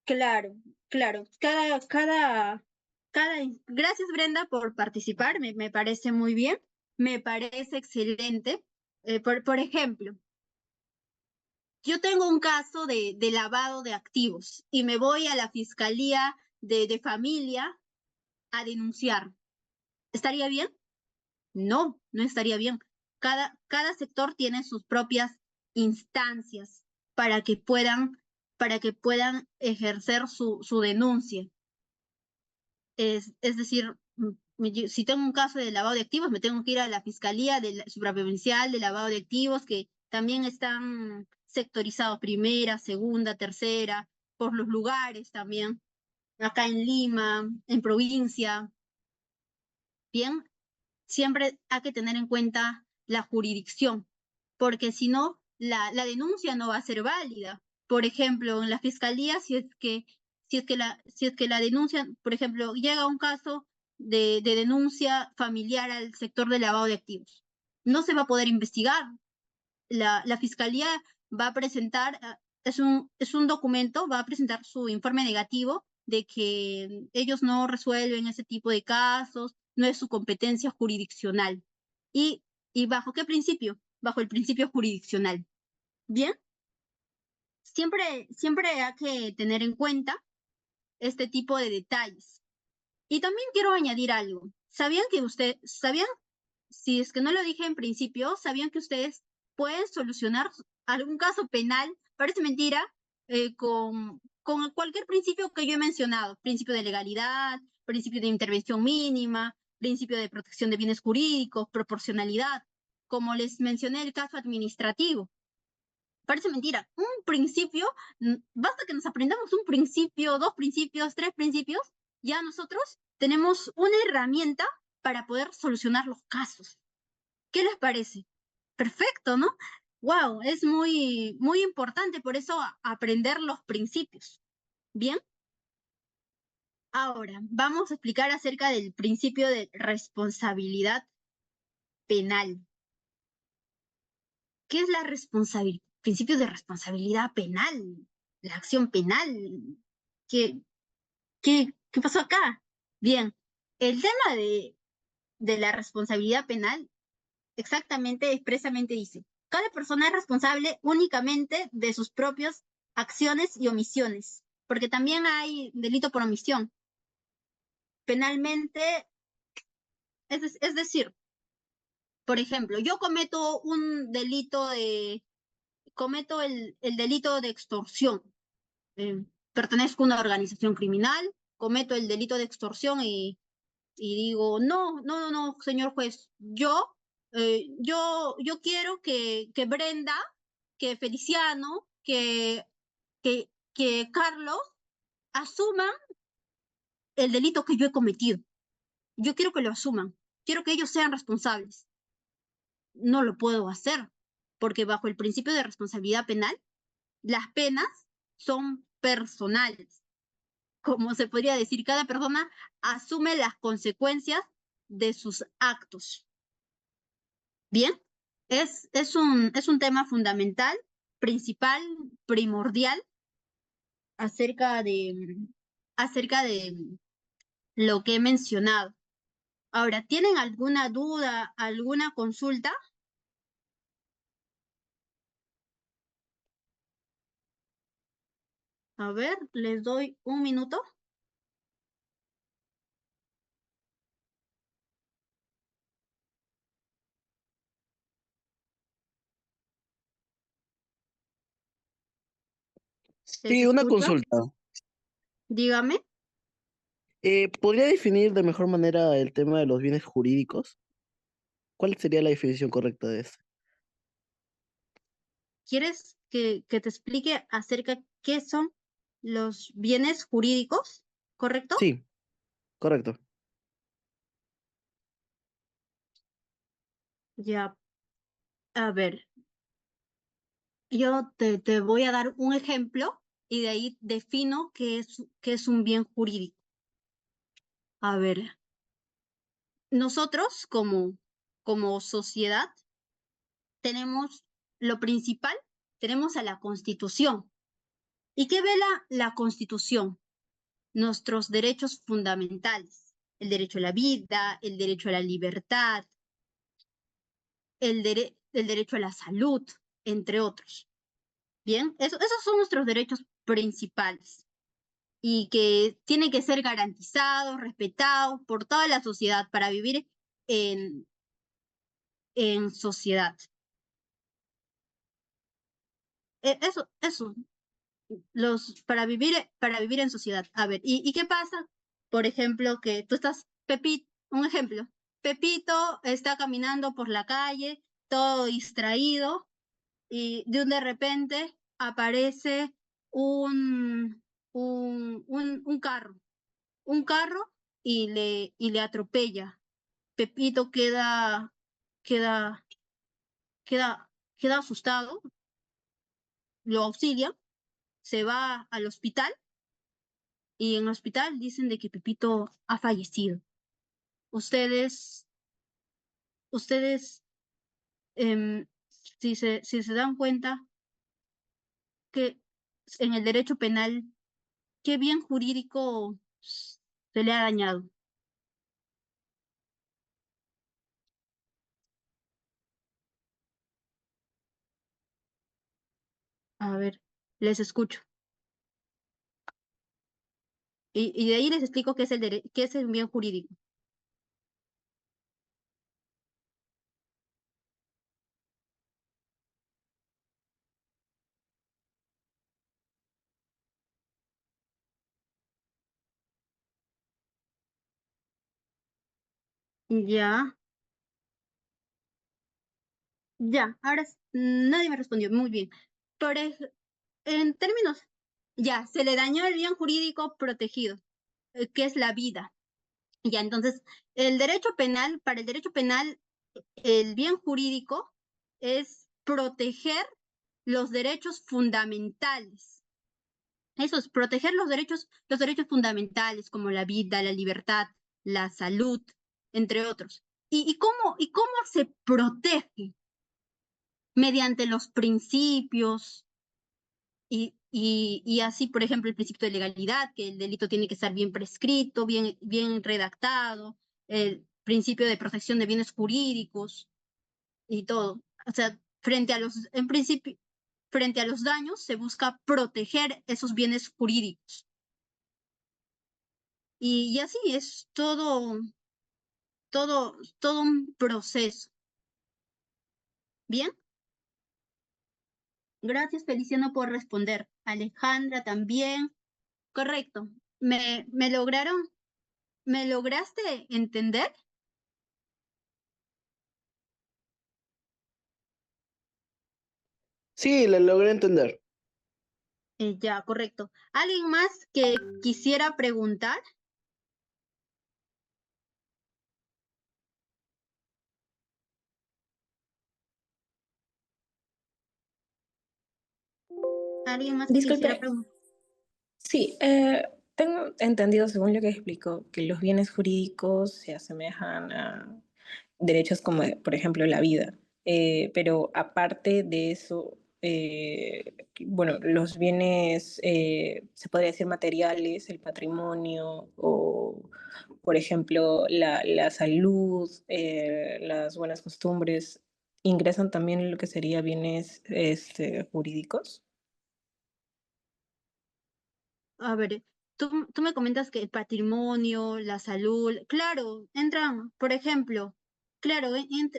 claro. Gracias, Brenda, por participar. Me parece muy bien. Me parece excelente. Por ejemplo, yo tengo un caso de lavado de activos y me voy a la Fiscalía de Familia a denunciar. ¿Estaría bien? No, no estaría bien. Cada sector tiene sus propias instancias para que puedan ejercer su denuncia. Es decir, si tengo un caso de lavado de activos, me tengo que ir a la Fiscalía Supraprovincial de Lavado de Activos, que también están sectorizados, primera, segunda, tercera, por los lugares también, acá en Lima, en provincia. Bien, siempre hay que tener en cuenta la jurisdicción, porque si no, la denuncia no va a ser válida. Por ejemplo, en la fiscalía, si es que la denuncia, por ejemplo, llega un caso de denuncia familiar al sector de lavado de activos, no se va a poder investigar. La fiscalía va a presentar, es un documento, va a presentar su informe negativo de que ellos no resuelven ese tipo de casos, no es su competencia jurisdiccional. ¿Y bajo qué principio? Bajo el principio jurisdiccional. Bien, siempre hay que tener en cuenta este tipo de detalles. Y también quiero añadir algo. ¿Sabían? Si es que no lo dije en principio, ¿sabían que ustedes pueden solucionar algún caso penal? Parece mentira, con cualquier principio que yo he mencionado, principio de legalidad, principio de intervención mínima, principio de protección de bienes jurídicos, proporcionalidad. Como les mencioné, el caso administrativo. Parece mentira. Un principio, basta que nos aprendamos un principio, dos principios, tres principios, ya nosotros tenemos una herramienta para poder solucionar los casos. ¿Qué les parece? Perfecto, ¿no? Wow, es muy, muy importante por eso aprender los principios. Bien, ahora vamos a explicar acerca del principio de responsabilidad penal. ¿Qué es la responsabilidad? Principio de responsabilidad penal, la acción penal. ¿Qué, qué pasó acá? Bien, el tema de la responsabilidad penal exactamente, expresamente dice, cada persona es responsable únicamente de sus propias acciones y omisiones, porque también hay delito por omisión. Penalmente, es decir, por ejemplo, yo cometo un delito cometo el delito de extorsión, pertenezco a una organización criminal, cometo el delito de extorsión y digo, no, señor juez, yo quiero que Brenda, que Feliciano, que Carlos asuman el delito que yo he cometido. Yo quiero que lo asuman, quiero que ellos sean responsables. No lo puedo hacer, porque bajo el principio de responsabilidad penal, las penas son personales. Como se podría decir, cada persona asume las consecuencias de sus actos. Bien, es un tema fundamental, principal, primordial acerca acerca de lo que he mencionado. Ahora, ¿tienen alguna duda, alguna consulta? A ver, les doy un minuto. ¿Les Sí, una escucho? consulta. Dígame. ¿Podría definir de mejor manera el tema de los bienes jurídicos? ¿Cuál sería la definición correcta de este? ¿Quieres que te explique acerca qué son los bienes jurídicos? ¿Correcto? Sí, correcto. Ya, a ver, yo te voy a dar un ejemplo y de ahí defino qué es un bien jurídico. A ver, nosotros como sociedad tenemos lo principal, tenemos a la Constitución. ¿Y qué vela la Constitución? Nuestros derechos fundamentales, el derecho a la vida, el derecho a la libertad, el derecho a la salud, entre otros. Bien, esos son nuestros derechos principales y que tienen que ser garantizados, respetados por toda la sociedad para vivir en, en sociedad. Eso, para vivir en sociedad. A ver, ¿y qué pasa? Por ejemplo, que tú estás, Pepito, un ejemplo, Pepito está caminando por la calle, todo distraído, y de repente aparece un, un carro y le atropella. Pepito queda, queda, queda asustado, lo auxilia, se va al hospital y en el hospital dicen de que Pepito ha fallecido. Ustedes, ustedes, em, si se dan cuenta que en el derecho penal, ¿qué bien jurídico se le ha dañado? A ver, les escucho. Y de ahí les explico qué es el bien jurídico. Ya, ya, nadie me respondió, muy bien. Por en términos, ya, se le dañó el bien jurídico protegido, que es la vida. Ya, entonces, para el derecho penal, el bien jurídico es proteger los derechos fundamentales. Eso es proteger los derechos fundamentales como la vida, la libertad, la salud, entre otros. ¿Y cómo se protege? Mediante los principios y así, por ejemplo, el principio de legalidad, que el delito tiene que estar bien prescrito, bien redactado, el principio de protección de bienes jurídicos y todo. O sea, en principio, frente a los daños se busca proteger esos bienes jurídicos. Y así es todo un proceso. ¿Bien? Gracias, Feliciano, por responder. Alejandra también. Correcto. ¿Me lograste entender? Sí, le logré entender. Ya, correcto. ¿Alguien más que quisiera preguntar? ¿Alguien más que quisiera Disculpe, preguntar? sí, tengo entendido, según lo que explicó, que los bienes jurídicos se asemejan a derechos como, por ejemplo, la vida. Pero aparte de eso, bueno, los bienes, se podría decir materiales, el patrimonio o, por ejemplo, la salud, las buenas costumbres, ingresan también en lo que sería bienes jurídicos. A ver, tú me comentas que el patrimonio, la salud, claro, entran, por ejemplo, claro,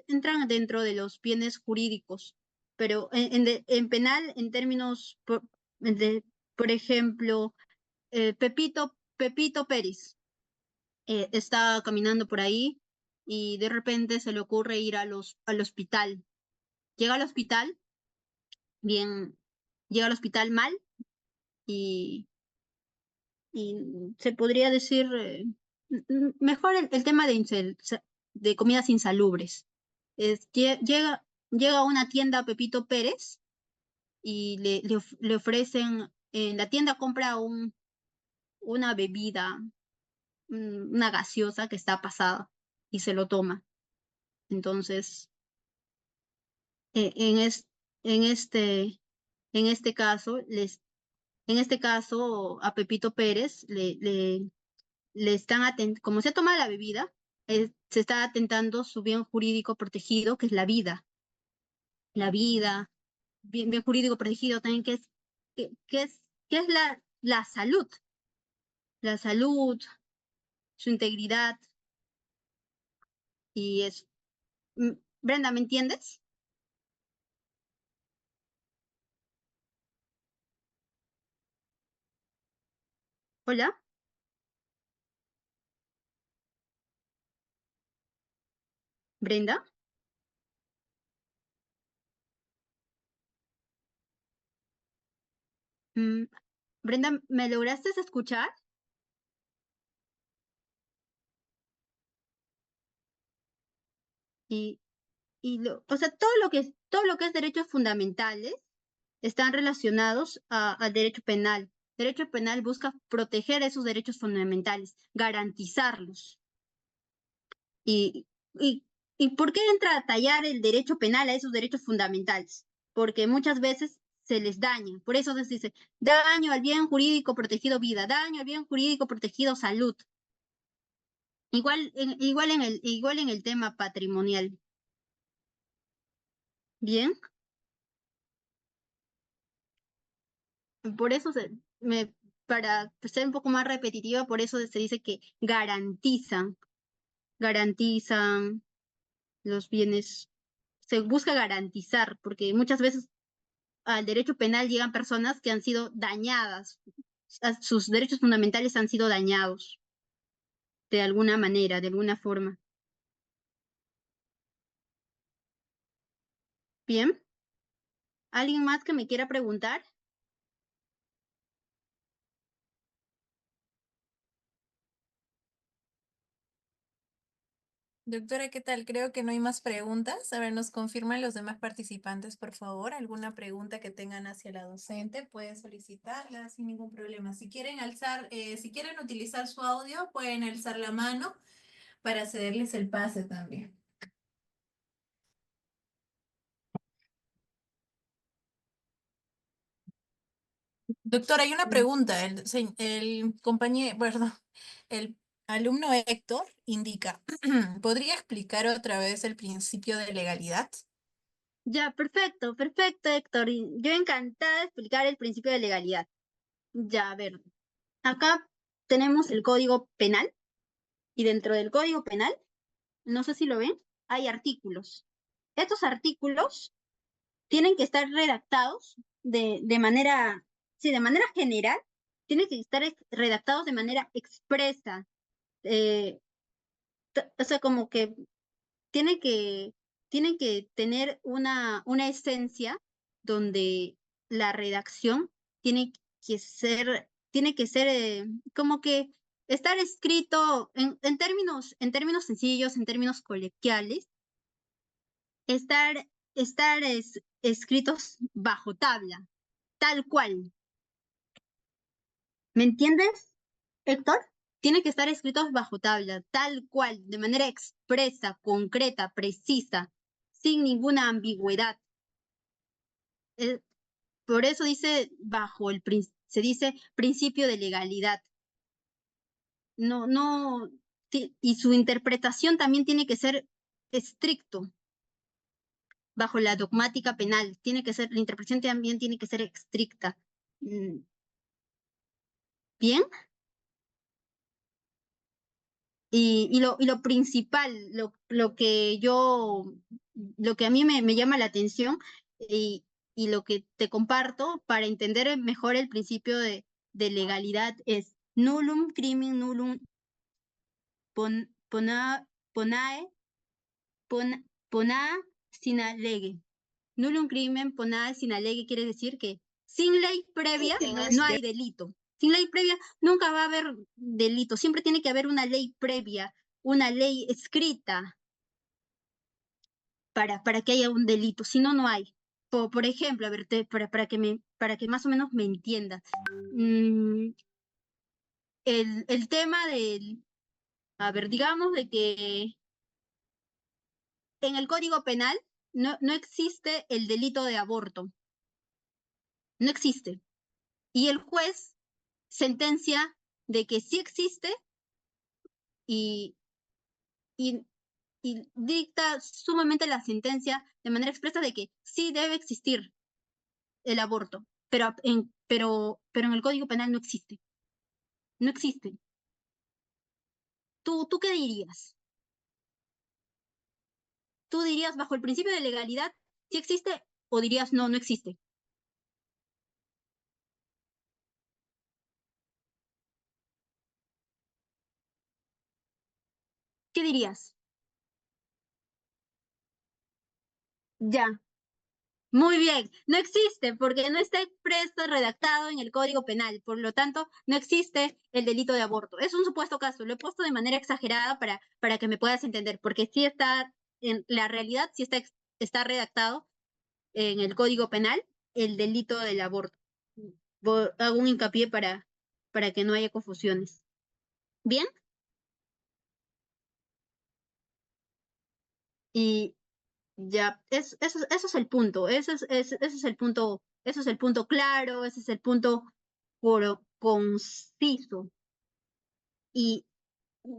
entran dentro de los bienes jurídicos, pero en penal, en términos, por ejemplo, Pepito Pérez está caminando por ahí y de repente se le ocurre ir al hospital. Llega al hospital, bien, llega al hospital mal y se podría decir mejor el tema de comidas insalubres. Llega a una tienda a Pepito Pérez y le ofrecen, en la tienda compra una bebida, una gaseosa que está pasada y se lo toma. Entonces, eh, en, es- en este, en este caso, en este caso a Pepito Pérez le están como se toma la bebida, se está atentando su bien jurídico protegido, que es la vida. La vida, bien jurídico protegido también, que es la salud, su integridad, y es, Brenda, ¿me entiendes? Hola, Brenda. Mm, Brenda, ¿me lograste escuchar? Y, o sea, todo lo que es derechos fundamentales están relacionados al derecho penal. Derecho penal busca proteger esos derechos fundamentales, garantizarlos. ¿Y, y, y por qué entra a tallar el derecho penal a esos derechos fundamentales? Porque muchas veces se les daña. Por eso se dice daño al bien jurídico protegido vida, daño al bien jurídico protegido salud. Igual en el tema patrimonial. Bien, por eso para ser un poco más repetitiva, por eso se dice que garantizan los bienes, se busca garantizar, porque muchas veces al derecho penal llegan personas que han sido dañadas, sus derechos fundamentales han sido dañados de alguna manera, de alguna forma. Bien. ¿Alguien más que me quiera preguntar? Doctora, ¿qué tal? Creo que no hay más preguntas. A ver, nos confirman los demás participantes, por favor. ¿Alguna pregunta que tengan hacia la docente? Pueden solicitarla sin ningún problema. Si quieren si quieren utilizar su audio, pueden alzar la mano para cederles el pase también. Doctora, hay una pregunta. El compañero, perdón, el alumno Héctor indica, ¿podría explicar otra vez el principio de legalidad? Ya, perfecto, perfecto, Héctor. Y yo encantada de explicar el principio de legalidad. Ya, a ver, acá tenemos el Código Penal y dentro del Código Penal, no sé si lo ven, hay artículos. Estos artículos tienen que estar redactados de manera, sí, de manera general, tienen que estar redactados de manera expresa. eh, o sea, como que tienen que, tienen que tener una esencia donde la redacción tiene que ser como que estar escrito en términos sencillos, en términos coloquiales, estar, escritos bajo tabla, tal cual. ¿Me entiendes, Héctor? Tiene que estar escritos bajo tabla, tal cual, de manera expresa, concreta, precisa, sin ninguna ambigüedad. Eh, por eso dice se dice principio de legalidad. No, no, y su interpretación también tiene que ser estricto bajo la dogmática penal. Tiene que ser, la interpretación también tiene que ser estricta. Bien. Y lo principal, lo que a mí me llama la atención y lo que te comparto para entender mejor el principio de legalidad es nullum crimen nullum ponae ponaa sine lege. Nullum crimen ponae sine lege quiere decir que sin ley previa Que no no esté. hay delito. Sin ley previa nunca va a haber delito. Siempre tiene que haber una ley previa, una ley escrita para que haya un delito. Si no, no hay. Por ejemplo, a ver, para que más o menos me entiendas. Mm, el tema a ver, digamos de que en el Código Penal no existe el delito de aborto. No existe. Y el juez sentencia de que sí existe y, y, y dicta sumamente la sentencia de manera expresa de que sí debe existir el aborto, pero en el Código Penal no existe. No existe. ¿Tú qué dirías? ¿Tú dirías bajo el principio de legalidad sí existe o dirías no, no existe? ¿Qué dirías? Ya. Muy bien, no existe porque no está expreso, redactado en el Código Penal, por lo tanto, no existe el delito de aborto. Es un supuesto caso, lo he puesto de manera exagerada para que me puedas entender, porque sí está, en la realidad, sí está redactado en el Código Penal el delito del aborto. Hago un hincapié para que no haya confusiones. ¿Bien? Y ya, eso es el punto, ese es el punto, eso es el punto claro, ese es el punto conciso. Y,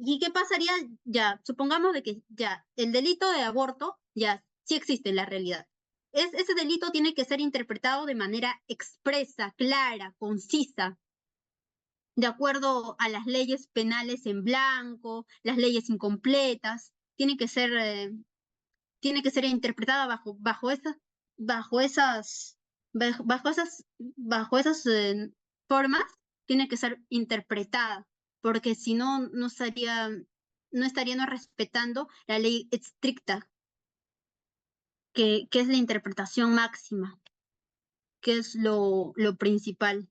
¿Y qué pasaría? Ya, supongamos de que ya, el delito de aborto ya sí existe en la realidad. Ese delito tiene que ser interpretado de manera expresa, clara, concisa, de acuerdo a las leyes penales en blanco, las leyes incompletas, tiene que ser interpretada bajo esas, bajo esas formas, tiene que ser interpretada, porque si no, no estaríamos respetando la ley estricta. que es la interpretación máxima, que es lo principal.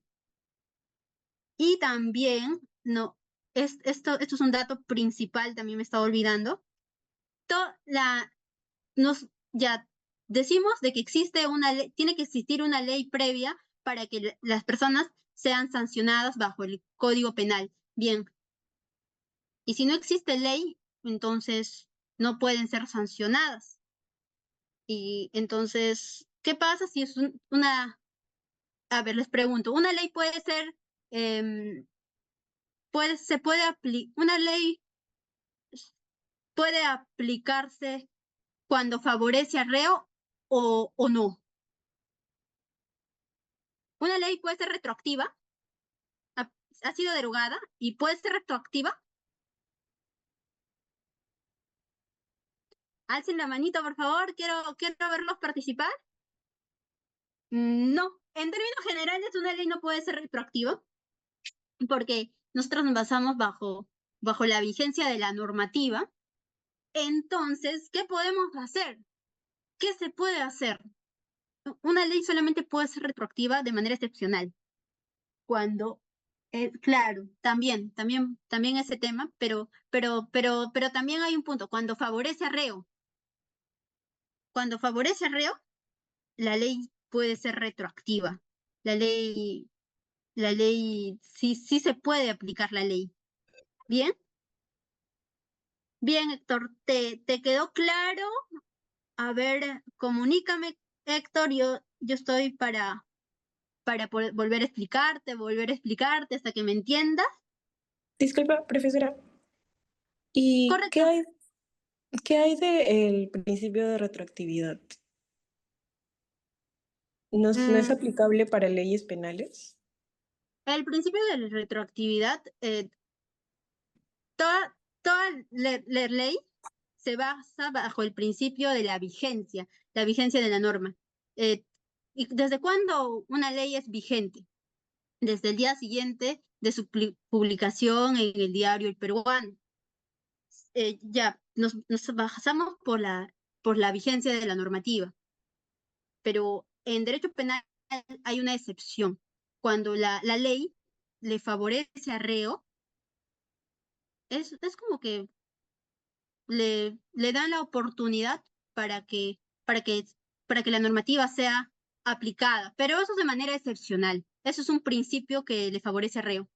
Y también, no, esto es un dato principal, también me estaba olvidando. Ya decimos de que existe una ley, tiene que existir una ley previa para que las personas sean sancionadas bajo el Código Penal. Bien, y si no existe ley, entonces no pueden ser sancionadas. Y entonces, ¿qué pasa si es a ver, les pregunto, una ley puede ser, una ley puede aplicarse cuando favorece al reo o no? Una ley puede ser retroactiva, ha sido derogada y puede ser retroactiva. Alcen la manito, por favor, quiero verlos participar. No, en términos generales una ley no puede ser retroactiva porque nosotros nos basamos bajo la vigencia de la normativa. Entonces, ¿qué podemos hacer? ¿Qué se puede hacer? Una ley solamente puede ser retroactiva de manera excepcional. Cuando, claro, también ese tema, pero también hay un punto. Cuando favorece al reo, la ley puede ser retroactiva. La ley sí se puede aplicar la ley. ¿Bien? Bien, Héctor, ¿te quedó claro? A ver, comunícame, Héctor, yo estoy para volver a explicarte hasta que me entiendas. Disculpa, profesora. ¿Y Correcto. qué hay del principio de retroactividad? ¿No es aplicable para leyes penales? El principio de la retroactividad, toda ley se basa bajo el principio de la vigencia de la norma. ¿Y desde cuándo una ley es vigente? Desde el día siguiente de su publicación en el diario El Peruano. Ya, nos basamos por la vigencia de la normativa. Pero en derecho penal hay una excepción. Cuando la ley le favorece al reo, es como que le dan la oportunidad para que, para que, para que la normativa sea aplicada, pero eso es de manera excepcional. Eso es un principio que le favorece al reo.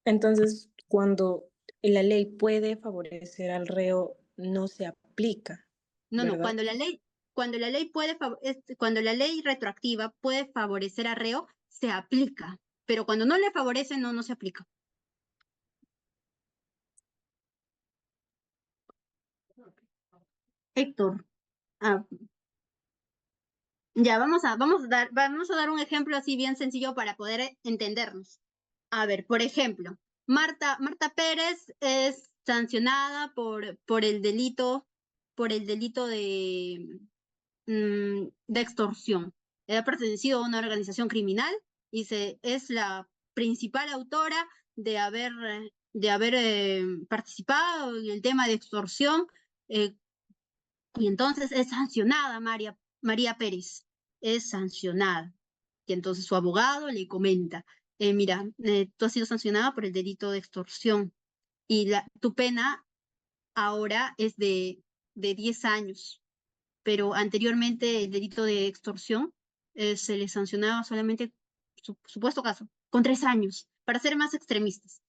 Entonces, cuando la ley puede favorecer al reo, no se aplica, No, ¿verdad? cuando la ley retroactiva puede favorecer al reo, se aplica, pero cuando no le favorece, no se aplica. Héctor, ah, ya vamos a dar un ejemplo así bien sencillo para poder entendernos. A ver, por ejemplo, Marta Pérez es sancionada por el delito de extorsión. Ha pertenecido a una organización criminal y es la principal autora de haber participado en el tema de extorsión, y entonces es sancionada María Pérez, es sancionada. Y entonces su abogado le comenta, mira, tú has sido sancionada por el delito de extorsión y tu pena ahora es de 10 años, pero anteriormente el delito de extorsión se le sancionaba solamente, supuesto caso, con 3 años, para ser más extremistas.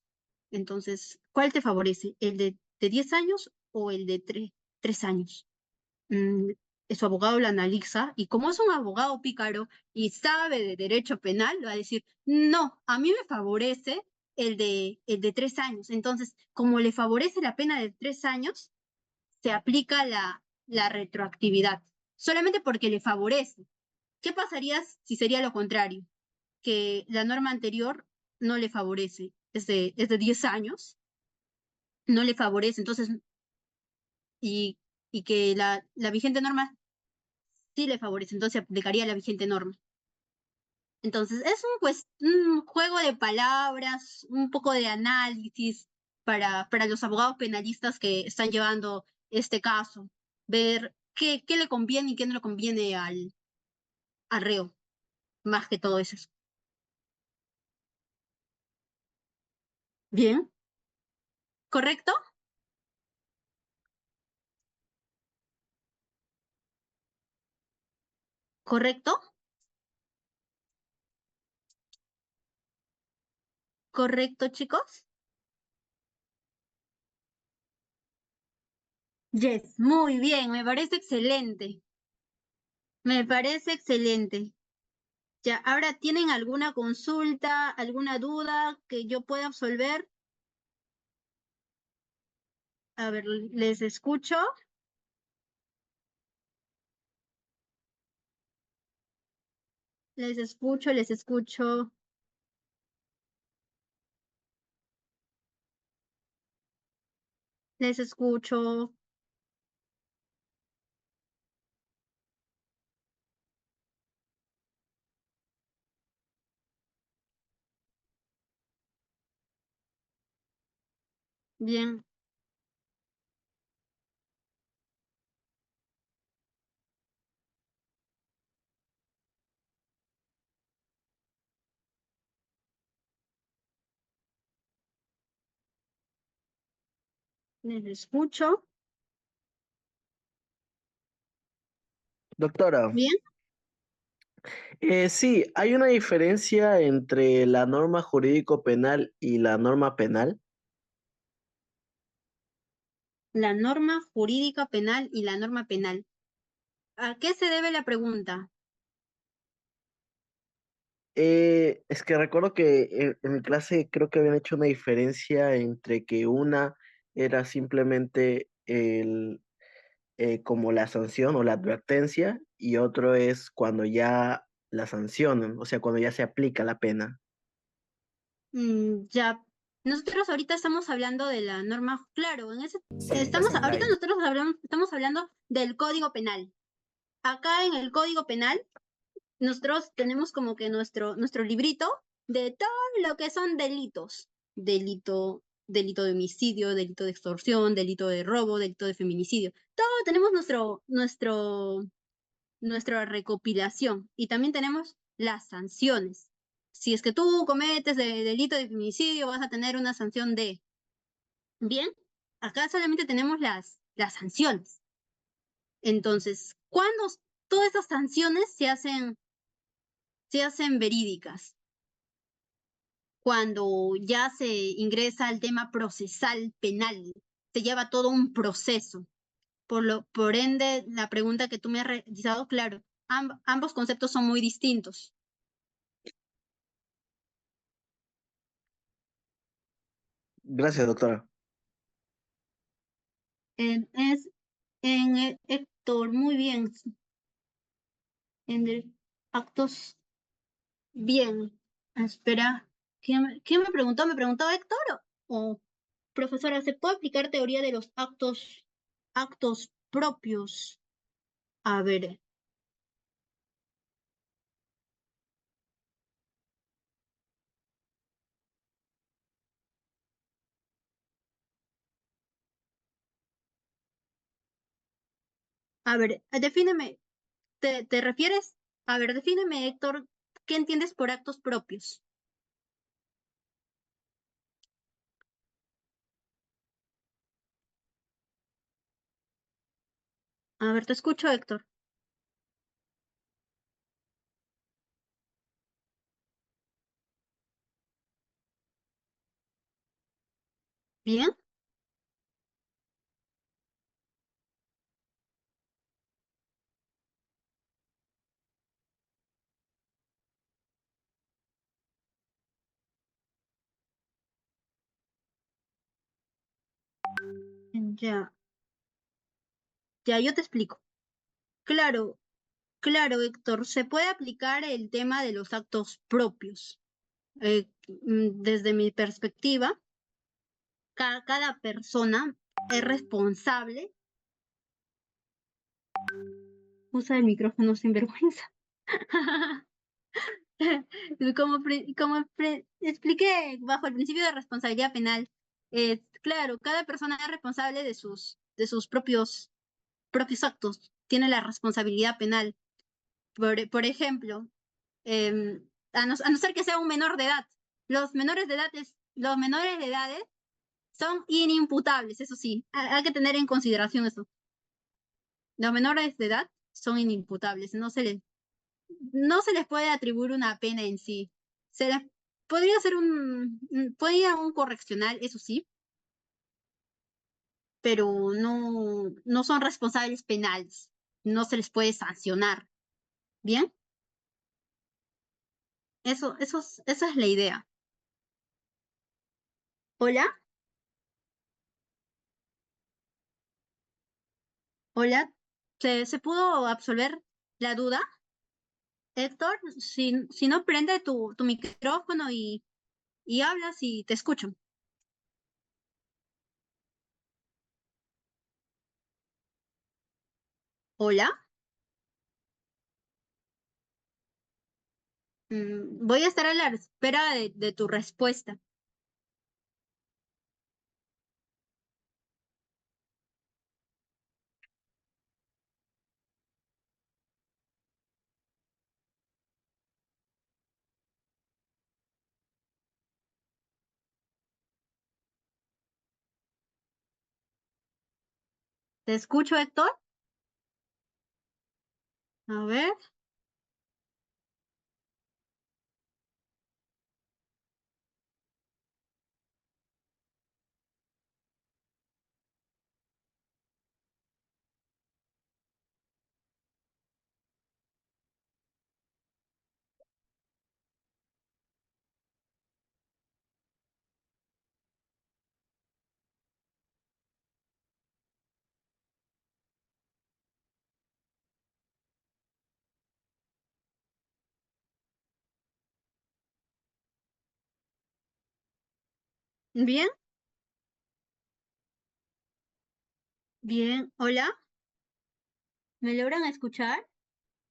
Entonces, ¿cuál te favorece? ¿El de 10 años o el de 3 años? mm, Su abogado lo analiza y como es un abogado pícaro y sabe de derecho penal, va a decir, no, a mí me favorece el de 3 años. Entonces, como le favorece la pena de 3 años, se aplica la retroactividad, solamente porque le favorece. ¿Qué pasaría si sería lo contrario? Que la norma anterior no le favorece, es de 10 años, no le favorece, entonces, y, y que la vigente norma sí le favorece, entonces aplicaría la vigente norma. Entonces, es un juego de palabras, un poco de análisis para los abogados penalistas que están llevando este caso ver qué le conviene y qué no le conviene al reo, más que todo eso. Bien, ¿correcto? ¿Correcto? ¿Correcto, chicos? Yes, muy bien, me parece excelente. Me parece excelente. Ya, ahora, ¿tienen alguna consulta, alguna duda que yo pueda absolver? A ver, les escucho. Les escucho, les escucho. Les escucho. Bien, les escucho. Doctora, Bien, sí, hay una diferencia entre la norma jurídico penal y la norma penal. la norma jurídica penal y la norma penal. ¿A qué se debe la pregunta? Es que recuerdo que en mi clase creo que habían hecho una diferencia entre que una era simplemente como la sanción o la advertencia y otro es cuando ya la sancionan, o sea, cuando ya se aplica la pena. Ya, nosotros ahorita estamos hablando de la norma, claro, Sí, estás en ahorita live. nosotros estamos hablando del Código Penal. Acá en el Código Penal, nosotros tenemos como que nuestro librito de todo lo que son delitos. Delito de homicidio, delito de extorsión, delito de robo, delito de feminicidio. Todo tenemos nuestra recopilación y también tenemos las sanciones. Si es que tú cometes delito de feminicidio, vas a tener una sanción de... Bien, acá solamente tenemos las sanciones. Entonces, ¿cuándo todas estas sanciones se hacen verídicas? Cuando ya se ingresa al tema procesal penal, se lleva todo un proceso. Por ende, la pregunta que tú me has realizado, claro, ambos conceptos son muy distintos. Gracias, doctora. Es Héctor, muy bien. En actos, bien. Espera, ¿quién me preguntó? ¿Me preguntó Héctor o profesora? ¿Se puede aplicar teoría de los actos propios? A ver, defíneme, ¿te refieres? A ver, defíneme, Héctor, ¿qué entiendes por actos propios? A ver, te escucho, Héctor. ¿Bien? Ya, ya, yo te explico. Claro, claro, Héctor, se puede aplicar el tema de los actos propios. Desde mi perspectiva, cada persona es responsable. Usa el micrófono sin vergüenza. Como expliqué bajo el principio de responsabilidad penal, claro, cada persona es responsable de sus propios propios actos, tiene la responsabilidad penal. Por ejemplo, a no ser que sea un menor de edad. Los menores de edades son inimputables, eso sí, hay que tener en consideración eso. Los menores de edad son inimputables, no se les puede atribuir una pena en sí. Se les podría ser podría un correccional, eso sí, pero no son responsables penales, no se les puede sancionar. ¿Bien? Esa es la idea. ¿Hola? ¿Hola? ¿Se pudo absolver la duda? Héctor, si no, prende tu micrófono y hablas y te escucho. ¿Hola? Voy a estar a la espera de tu respuesta. ¿Te escucho, Héctor? A ver. Bien, bien. ¿Hola? ¿Me logran escuchar?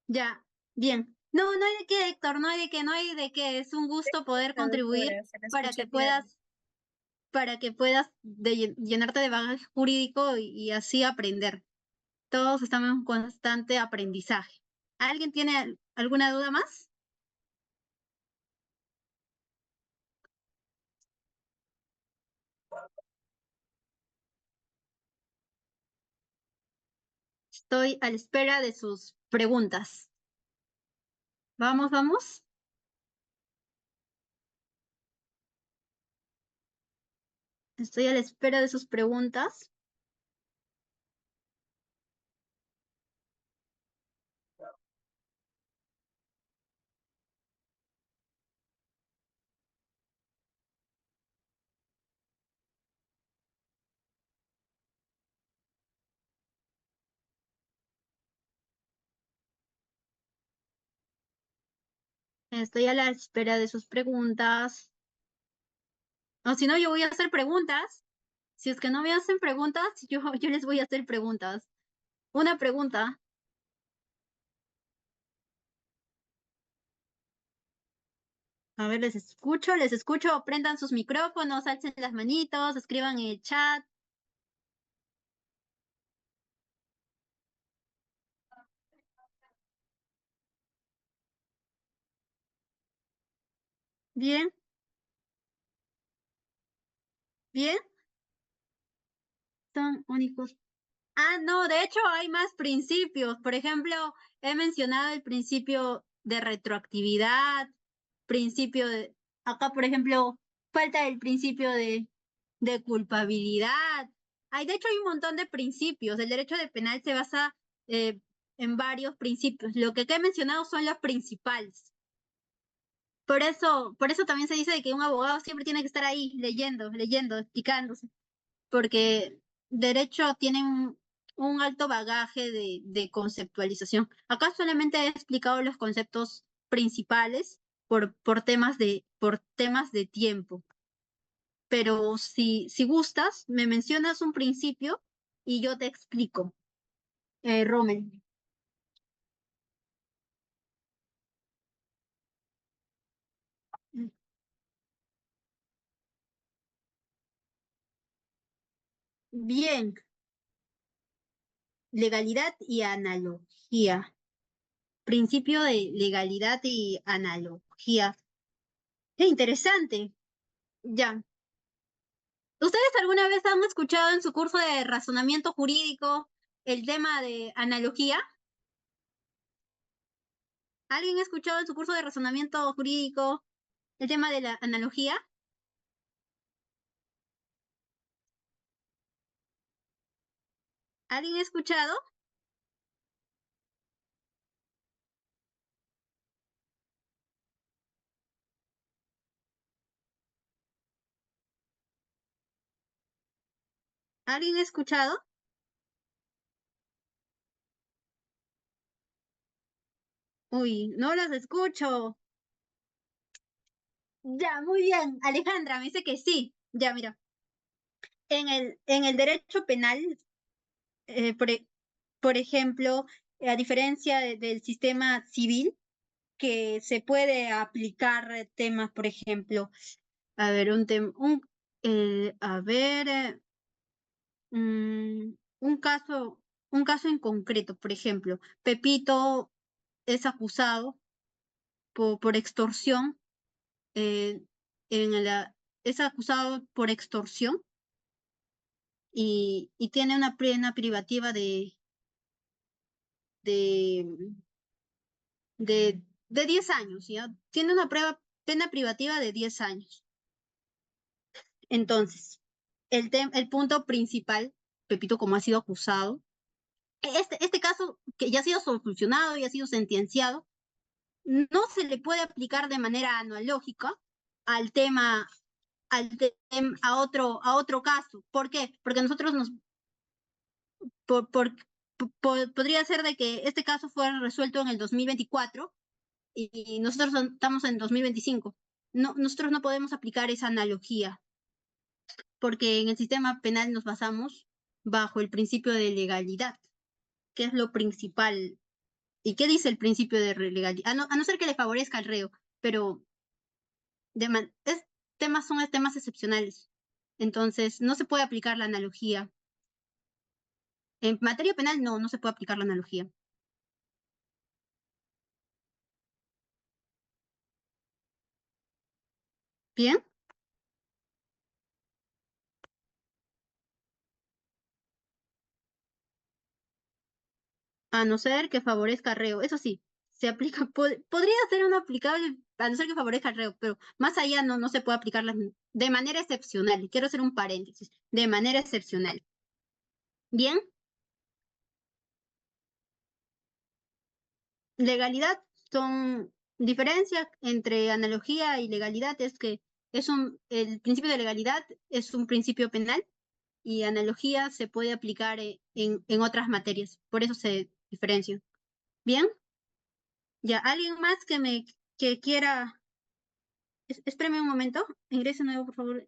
Ya, bien. No, no hay de qué, Héctor, no hay de qué, no hay de qué. Es un gusto poder La contribuir doctora, se la para escucha que bien. puedas llenarte de bagaje jurídico y así aprender. Todos estamos en constante aprendizaje. ¿Alguien tiene alguna duda más? Estoy a la espera de sus preguntas. Vamos, vamos. Estoy a la espera de sus preguntas. Estoy a la espera de sus preguntas. O si no, yo voy a hacer preguntas. Si es que no me hacen preguntas, yo les voy a hacer preguntas. Una pregunta. A ver, les escucho. Prendan sus micrófonos, alcen las manitos, escriban en el chat. Bien, bien. Son únicos. Ah, no, de hecho hay más principios. Por ejemplo, he mencionado el principio de retroactividad, principio de, acá por ejemplo, falta el principio de culpabilidad. De hecho hay un montón de principios. El derecho de penal se basa eh, en varios principios. Lo que acá he mencionado son los principales. Por eso también se dice de que un abogado siempre tiene que estar ahí leyendo, explicándose porque derecho tiene un alto bagaje de conceptualización. Acá solamente he explicado los conceptos principales por temas de tiempo, pero si gustas, me mencionas un principio y yo te explico. Rommel. Bien, legalidad y analogía. Principio de legalidad y analogía. ¡Qué interesante! Ya. ¿Ustedes alguna vez han escuchado en su curso de razonamiento jurídico el tema de analogía? ¿Alguien ha escuchado en su curso de razonamiento jurídico el tema de la analogía? ¿Alguien ha escuchado? ¿Alguien ha escuchado? Uy, no las escucho. Ya, muy bien. Alejandra me dice que sí. Ya, mira. En el derecho penal, eh, por, e- por ejemplo, a diferencia del sistema civil, que se puede aplicar temas, por ejemplo, a ver, a ver, mm, un caso, un caso en concreto, por ejemplo, Pepito es acusado por extorsión, eh, es acusado por extorsión y tiene una pena privativa de, de 10 años, ¿ya? Tiene una pena privativa de 10 años. Entonces, el punto principal, Pepito, como ha sido acusado, este caso que ya ha sido solucionado y ha sido sentenciado, no se le puede aplicar de manera analógica al tema, a otro caso. ¿Por qué? Porque nosotros por, por- podría ser de que este caso fuera resuelto en el 2024 y nosotros estamos en 2025. No, nosotros no podemos aplicar esa analogía porque en el sistema penal nos basamos bajo el principio de legalidad, que es lo principal. ¿Y qué dice el principio de legalidad? A no ser que le favorezca al reo, pero de man- es, son temas excepcionales. Entonces, no se puede aplicar la analogía. En materia penal, no se puede aplicar la analogía. ¿Bien? A no ser que favorezca al reo. Eso sí, se aplica, podría ser uno aplicable a no ser que favorezca al reo, pero más allá no se puede aplicar de manera excepcional. Y quiero hacer un paréntesis, de manera excepcional. ¿Bien? Legalidad son diferencias entre analogía y legalidad es que el principio de legalidad es un principio penal y analogía se puede aplicar en otras materias, por eso se diferencian. Bien, ya alguien más que quiera, espérame un momento, ingrese nuevo por favor,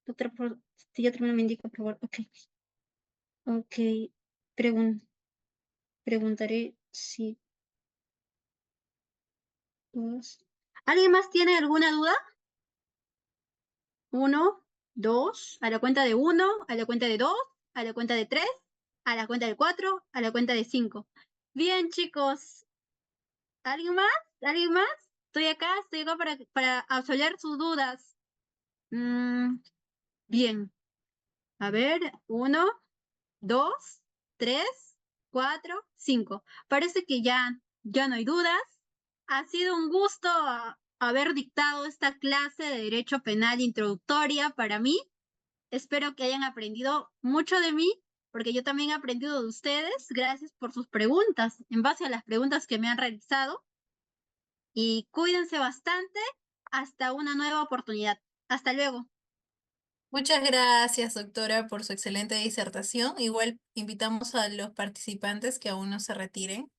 doctora, por favor. Si ya termino me indica por favor. Ok, Pregun- preguntaré si ¿alguien más tiene alguna duda? Uno, dos, a la cuenta de uno, a la cuenta de dos, a la cuenta de tres, a la cuenta de cuatro, a la cuenta de cinco. Bien, chicos. ¿Alguien más? ¿Alguien más? Estoy acá para absolver sus dudas. Mm, bien. A ver, uno, dos, tres, cuatro, cinco. Parece que ya no hay dudas. Ha sido un gusto haber dictado esta clase de Derecho Penal introductoria para mí. Espero que hayan aprendido mucho de mí, porque yo también he aprendido de ustedes. Gracias por sus preguntas, en base a las preguntas que me han realizado. Y cuídense bastante. Hasta una nueva oportunidad. Hasta luego. Muchas gracias, doctora, por su excelente disertación. Igual invitamos a los participantes que aún no se retiren.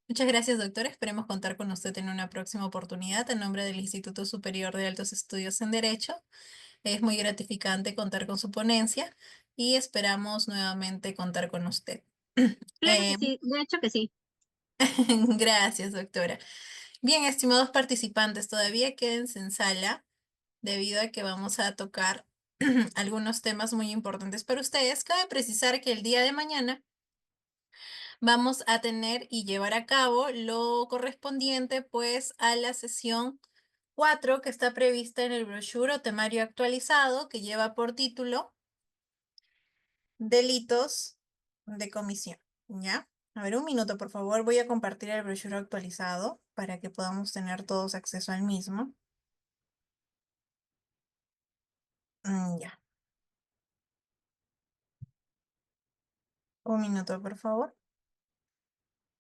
Muchas gracias, doctora. Esperemos contar con usted en una próxima oportunidad en nombre del Instituto Superior de Altos Estudios en Derecho. Es muy gratificante contar con su ponencia y esperamos nuevamente contar con usted. Claro que Eh, sí, de hecho que sí. gracias, doctora. Bien, estimados participantes, todavía quédense en sala debido a que vamos a tocar algunos temas muy importantes para ustedes. Cabe precisar que el día de mañana vamos a tener y llevar a cabo lo correspondiente pues a la sesión 4 que está prevista en el brochure o temario actualizado que lleva por título Delitos de comisión, ¿ya? A ver, un minuto, por favor. Voy a compartir el brochure actualizado para que podamos tener todos acceso al mismo. Ya. Un minuto, por favor.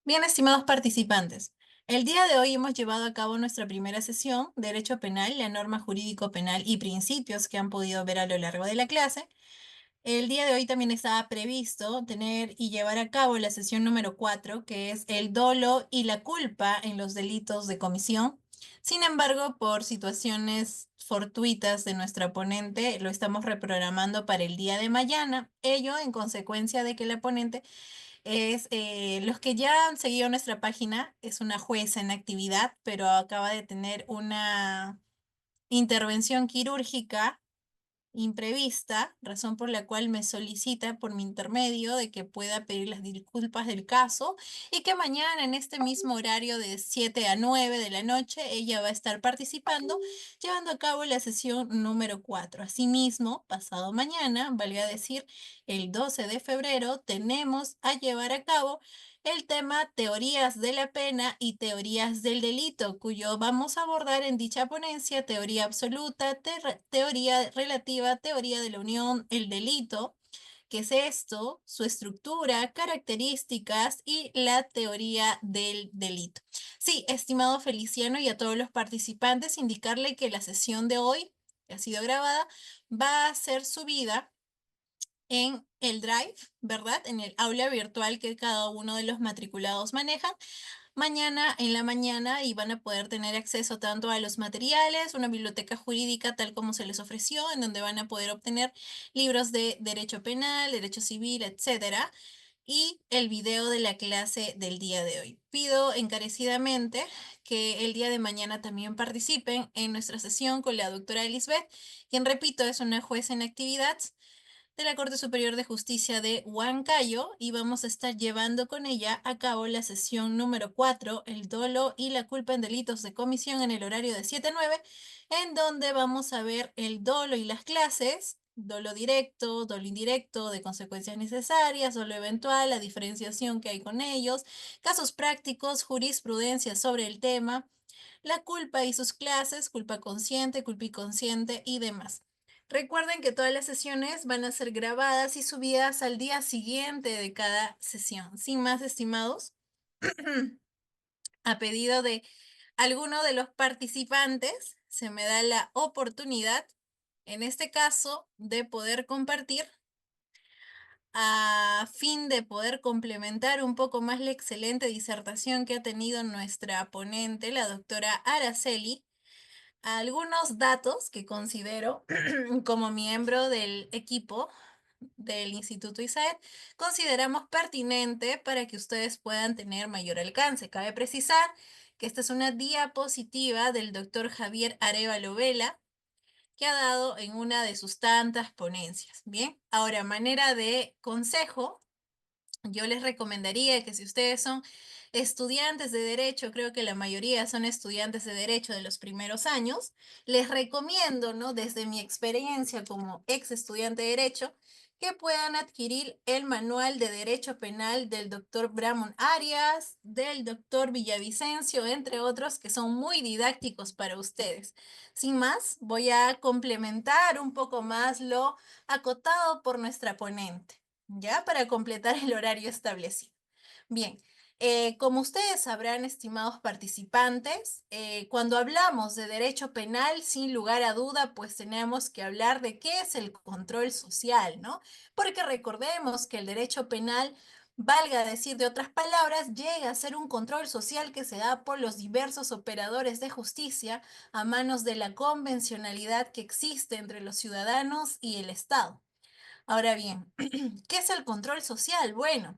Bien, estimados participantes, el día de hoy hemos llevado a cabo nuestra primera sesión, Derecho Penal, la norma jurídico penal y principios que han podido ver a lo largo de la clase. El día de hoy también estaba previsto tener y llevar a cabo la sesión número 4, que es el dolo y la culpa en los delitos de comisión. Sin embargo, por situaciones fortuitas de nuestra ponente, lo estamos reprogramando para el día de mañana. Ello en consecuencia de que la ponente es, los que ya han seguido nuestra página, es una jueza en actividad, pero acaba de tener una intervención quirúrgica imprevista, razón por la cual me solicita por mi intermedio de que pueda pedir las disculpas del caso y que mañana en este mismo horario de 7 a 9 de la noche ella va a estar participando, llevando a cabo la sesión número 4. Asimismo, pasado mañana, valga decir, el 12 de febrero, tenemos a llevar a cabo el tema teorías de la pena y teorías del delito, cuyo vamos a abordar en dicha ponencia: teoría absoluta, teoría relativa, teoría de la unión, el delito, qué es esto, su estructura, características y la teoría del delito. Sí, estimado Feliciano, y a todos los participantes, indicarle que la sesión de hoy, que ha sido grabada, va a ser subida en el Drive, ¿verdad? En el aula virtual que cada uno de los matriculados maneja mañana en la mañana, y van a poder tener acceso tanto a los materiales, una biblioteca jurídica tal como se les ofreció, en donde van a poder obtener libros de derecho penal, derecho civil, etcétera, y el video de la clase del día de hoy. Pido encarecidamente que el día de mañana también participen en nuestra sesión con la doctora Elizabeth, quien, repito, es una jueza en actividad de la Corte Superior de Justicia de Huancayo, y vamos a estar llevando con ella a cabo la sesión número 4, el dolo y la culpa en delitos de comisión, en el horario de 7 a 9, en donde vamos a ver el dolo y las clases, dolo directo, dolo indirecto, de consecuencias necesarias, dolo eventual, la diferenciación que hay con ellos, casos prácticos, jurisprudencia sobre el tema, la culpa y sus clases, culpa consciente, culpa inconsciente y demás. Recuerden que todas las sesiones van a ser grabadas y subidas al día siguiente de cada sesión. Sin más, estimados, a pedido de alguno de los participantes, se me da la oportunidad, en este caso, de poder compartir a fin de poder complementar un poco más la excelente disertación que ha tenido nuestra ponente, la doctora Araceli, algunos datos que considero como miembro del equipo del Instituto ISAED, consideramos pertinente para que ustedes puedan tener mayor alcance. Cabe precisar que esta es una diapositiva del doctor Javier Arévalo Vela, que ha dado en una de sus tantas ponencias. Bien, ahora, manera de consejo, yo les recomendaría que si ustedes son estudiantes de derecho, creo que la mayoría son estudiantes de derecho de los primeros años, les recomiendo, ¿no? Desde mi experiencia como ex estudiante de derecho, que puedan adquirir el manual de Derecho Penal del doctor Bramon Arias, del doctor Villavicencio, entre otros, que son muy didácticos para ustedes. Sin más, voy a complementar un poco más lo acotado por nuestra ponente, ¿ya? Para completar el horario establecido. Bien, como ustedes sabrán, estimados participantes, cuando hablamos de derecho penal, sin lugar a duda, pues tenemos que hablar de qué es el control social, ¿no? Porque recordemos que el derecho penal, valga decir de otras palabras, llega a ser un control social que se da por los diversos operadores de justicia a manos de la convencionalidad que existe entre los ciudadanos y el Estado. Ahora bien, ¿qué es el control social? Bueno,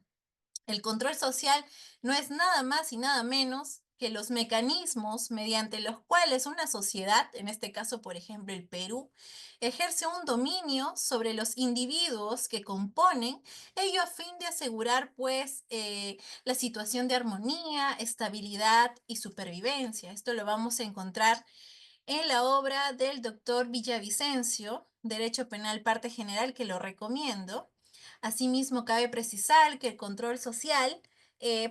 el control social no es nada más y nada menos que los mecanismos mediante los cuales una sociedad, en este caso, por ejemplo, el Perú, ejerce un dominio sobre los individuos que componen, ello a fin de asegurar, pues, la situación de armonía, estabilidad y supervivencia. Esto lo vamos a encontrar en la obra del doctor Villavicencio, Derecho Penal Parte General, que lo recomiendo. Asimismo, cabe precisar que el control social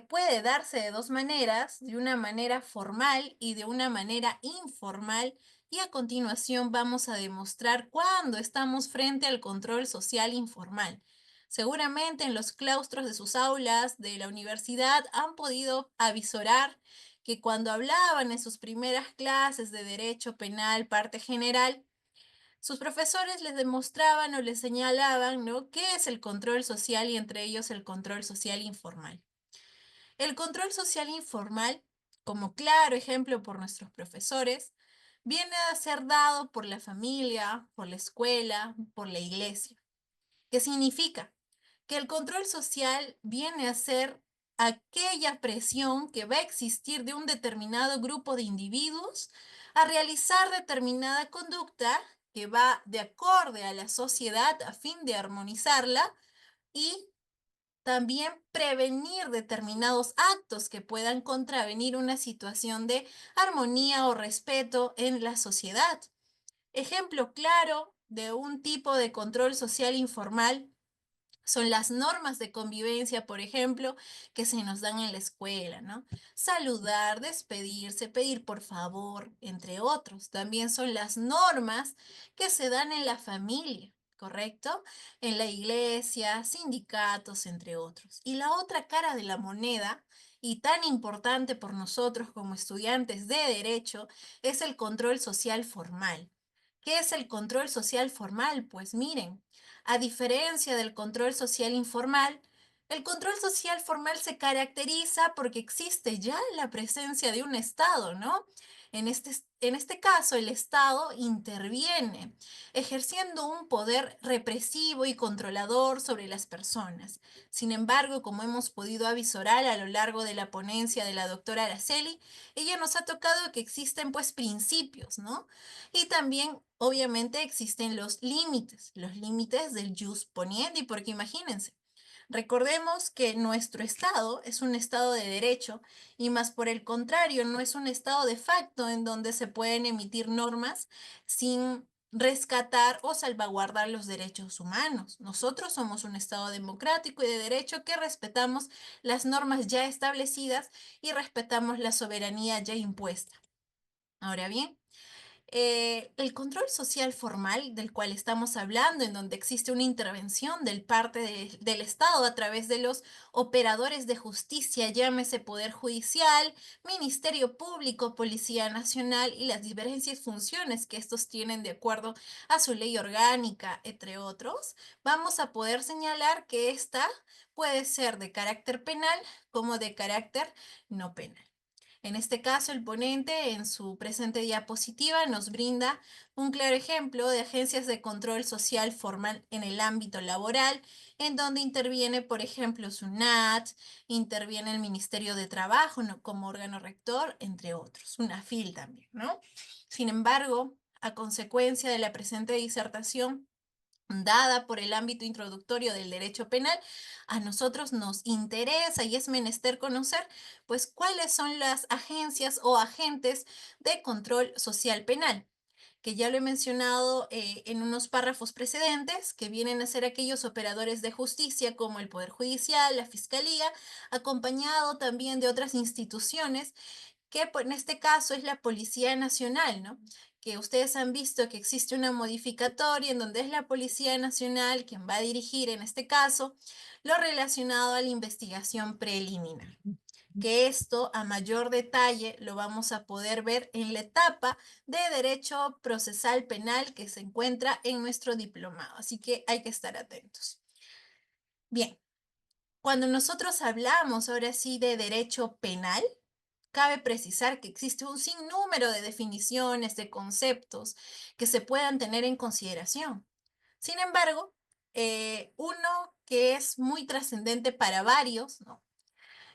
puede darse de dos maneras, de una manera formal y de una manera informal, y a continuación vamos a demostrar cuándo estamos frente al control social informal. Seguramente en los claustros de sus aulas de la universidad han podido avisorar que cuando hablaban en sus primeras clases de derecho penal, parte general, sus profesores les demostraban o les señalaban, ¿no?, qué es el control social y entre ellos el control social informal. El control social informal, como claro ejemplo por nuestros profesores, viene a ser dado por la familia, por la escuela, por la iglesia. ¿Qué significa? Que el control social viene a ser aquella presión que va a existir de un determinado grupo de individuos a realizar determinada conducta que va de acorde a la sociedad a fin de armonizarla y también prevenir determinados actos que puedan contravenir una situación de armonía o respeto en la sociedad. Ejemplo claro de un tipo de control social informal son las normas de convivencia, por ejemplo, que se nos dan en la escuela, ¿no? Saludar, despedirse, pedir por favor, entre otros. También son las normas que se dan en la familia, ¿correcto? En la iglesia, sindicatos, entre otros. Y la otra cara de la moneda, y tan importante por nosotros como estudiantes de derecho, es el control social formal. ¿Qué es el control social formal? Pues miren, a diferencia del control social informal, el control social formal se caracteriza porque existe ya la presencia de un Estado, ¿no? En este caso, el Estado interviene, ejerciendo un poder represivo y controlador sobre las personas. Sin embargo, como hemos podido avisorar a lo largo de la ponencia de la doctora Araceli, ella nos ha tocado que existen pues principios, ¿no? Y también, obviamente, existen los límites del jus poniendi, porque imagínense, recordemos que nuestro Estado es un Estado de derecho y más por el contrario, no es un Estado de facto en donde se pueden emitir normas sin rescatar o salvaguardar los derechos humanos. Nosotros somos un Estado democrático y de derecho que respetamos las normas ya establecidas y respetamos la soberanía ya impuesta. Ahora bien, el control social formal del cual estamos hablando, en donde existe una intervención del Estado a través de los operadores de justicia, llámese Poder Judicial, Ministerio Público, Policía Nacional y las diferentes funciones que estos tienen de acuerdo a su ley orgánica, entre otros, vamos a poder señalar que esta puede ser de carácter penal como de carácter no penal. En este caso, el ponente en su presente diapositiva nos brinda un claro ejemplo de agencias de control social formal en el ámbito laboral, en donde interviene, por ejemplo, SUNAT, interviene el Ministerio de Trabajo, ¿no?, como órgano rector, entre otros, UNAFIL también, ¿no? Sin embargo, a consecuencia de la presente disertación, dada por el ámbito introductorio del derecho penal, a nosotros nos interesa y es menester conocer, pues, cuáles son las agencias o agentes de control social penal, que ya lo he mencionado en unos párrafos precedentes, que vienen a ser aquellos operadores de justicia como el Poder Judicial, la Fiscalía, acompañado también de otras instituciones que pues, en este caso es la Policía Nacional, ¿no? Que ustedes han visto que existe una modificatoria en donde es la Policía Nacional quien va a dirigir, en este caso, lo relacionado a la investigación preliminar. Que esto a mayor detalle lo vamos a poder ver en la etapa de Derecho Procesal Penal que se encuentra en nuestro diplomado. Así que hay que estar atentos. Bien, cuando nosotros hablamos ahora sí de derecho penal, cabe precisar que existe un sinnúmero de definiciones, de conceptos que se puedan tener en consideración. Sin embargo, uno que es muy trascendente para varios, ¿no?,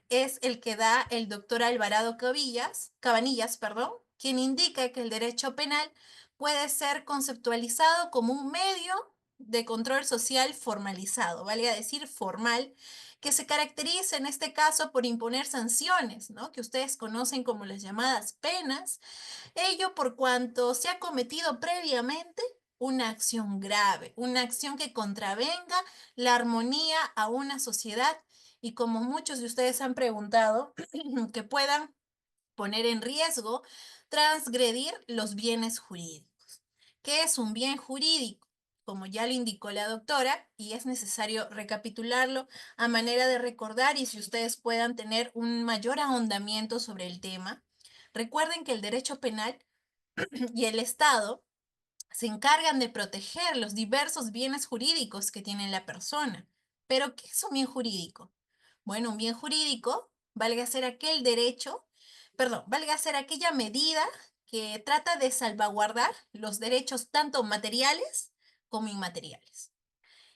es el que da el doctor Alvarado Cabanillas, perdón, quien indica que el derecho penal puede ser conceptualizado como un medio de control social formalizado, vale a decir formal, que se caracteriza en este caso por imponer sanciones, ¿no? Que ustedes conocen como las llamadas penas, ello por cuanto se ha cometido previamente una acción grave, una acción que contravenga la armonía a una sociedad y como muchos de ustedes han preguntado, que puedan poner en riesgo, transgredir los bienes jurídicos. ¿Qué es un bien jurídico? Como ya lo indicó la doctora, y es necesario recapitularlo a manera de recordar y si ustedes puedan tener un mayor ahondamiento sobre el tema, recuerden que el derecho penal y el Estado se encargan de proteger los diversos bienes jurídicos que tiene la persona. ¿Pero qué es un bien jurídico? Bueno, un bien jurídico valga ser aquel derecho, perdón, valga ser aquella medida que trata de salvaguardar los derechos tanto materiales como inmateriales.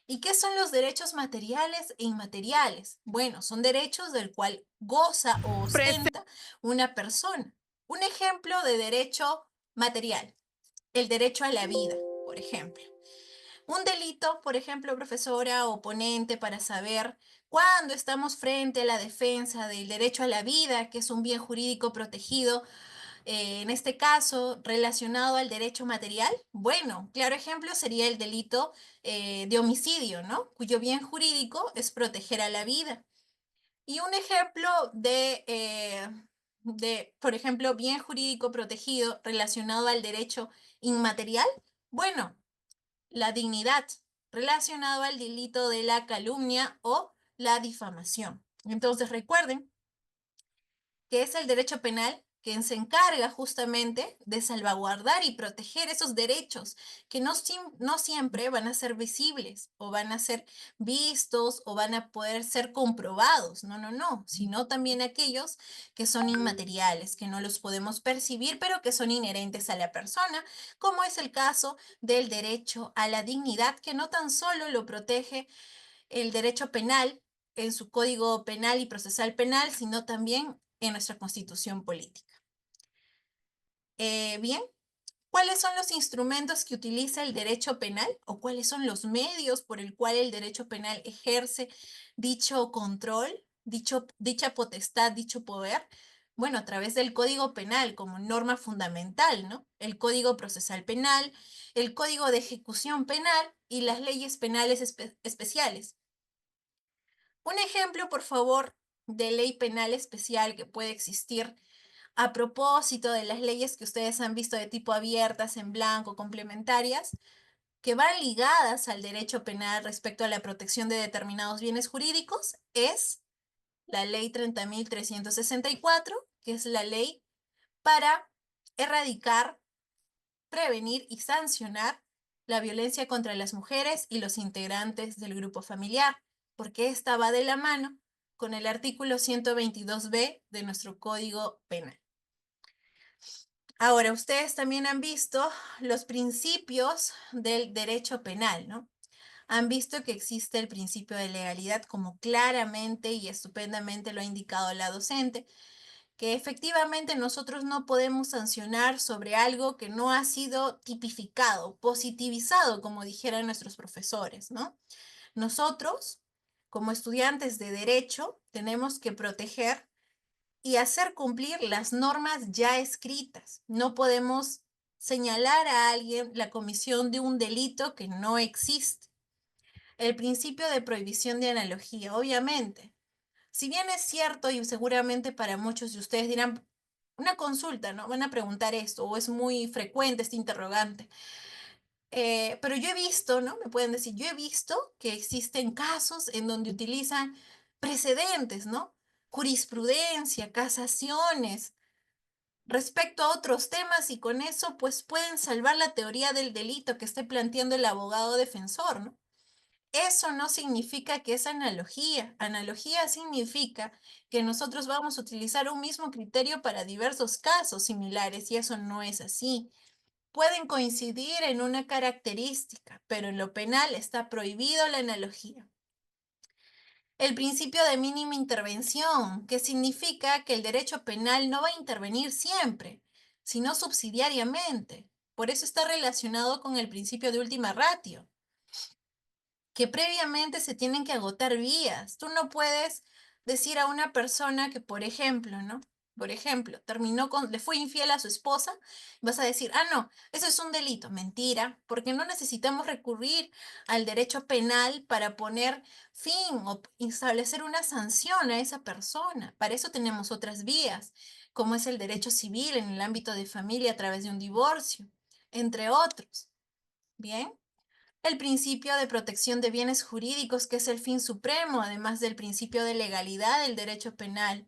¿Y qué son los derechos materiales e inmateriales? Bueno, son derechos del cual goza o ostenta una persona. Un ejemplo de derecho material, el derecho a la vida, por ejemplo. Un delito, por ejemplo, profesora o ponente, para saber cuándo estamos frente a la defensa del derecho a la vida, que es un bien jurídico protegido, en este caso relacionado al derecho material. Bueno, claro ejemplo sería el delito de homicidio, ¿no? Cuyo bien jurídico es proteger a la vida. Y un ejemplo por ejemplo, bien jurídico protegido relacionado al derecho inmaterial, bueno, la dignidad, relacionado al delito de la calumnia o la difamación. Entonces, recuerden que es el derecho penal quien se encarga justamente de salvaguardar y proteger esos derechos que no siempre van a ser visibles o van a ser vistos o van a poder ser comprobados. No, no, no, sino también aquellos que son inmateriales, que no los podemos percibir, pero que son inherentes a la persona, como es el caso del derecho a la dignidad, que no tan solo lo protege el derecho penal en su Código Penal y Procesal Penal, sino también en nuestra Constitución Política. Bien, ¿cuáles son los instrumentos que utiliza el derecho penal o cuáles son los medios por el cual el derecho penal ejerce dicho control, dicha potestad, dicho poder? Bueno, a través del Código Penal como norma fundamental, ¿no? El Código Procesal Penal, el Código de Ejecución Penal y las leyes penales especiales. Un ejemplo, por favor, de ley penal especial que puede existir a propósito de las leyes que ustedes han visto de tipo abiertas, en blanco, complementarias, que van ligadas al derecho penal respecto a la protección de determinados bienes jurídicos, es la ley 30.364, que es la ley para erradicar, prevenir y sancionar la violencia contra las mujeres y los integrantes del grupo familiar, porque esta va de la mano con el artículo 122b de nuestro Código Penal. Ahora, ustedes también han visto los principios del derecho penal, ¿no? Han visto que existe el principio de legalidad, como claramente y estupendamente lo ha indicado la docente, que efectivamente nosotros no podemos sancionar sobre algo que no ha sido tipificado, positivizado, como dijeran nuestros profesores, ¿no? Nosotros, como estudiantes de derecho, tenemos que proteger y hacer cumplir las normas ya escritas. No podemos señalar a alguien la comisión de un delito que no existe. El principio de prohibición de analogía, obviamente. Si bien es cierto y seguramente para muchos de ustedes dirán, una consulta, ¿no? Van a preguntar esto, o es muy frecuente este interrogante. Pero yo he visto, ¿no? Me pueden decir, yo he visto que existen casos en donde utilizan precedentes, ¿no? Jurisprudencia, casaciones, respecto a otros temas y con eso pues pueden salvar la teoría del delito que esté planteando el abogado defensor, ¿no? Eso no significa que es analogía. Analogía significa que nosotros vamos a utilizar un mismo criterio para diversos casos similares y eso no es así. Pueden coincidir en una característica, pero en lo penal está prohibido la analogía. El principio de mínima intervención, que significa que el derecho penal no va a intervenir siempre, sino subsidiariamente. Por eso está relacionado con el principio de última ratio, que previamente se tienen que agotar vías. Tú no puedes decir a una persona que, por ejemplo, ¿no? Por ejemplo, le fue infiel a su esposa, vas a decir, ah, no, eso es un delito. Mentira, porque no necesitamos recurrir al derecho penal para poner fin o establecer una sanción a esa persona. Para eso tenemos otras vías, como es el derecho civil en el ámbito de familia a través de un divorcio, entre otros. Bien. El principio de protección de bienes jurídicos, que es el fin supremo, además del principio de legalidad del derecho penal,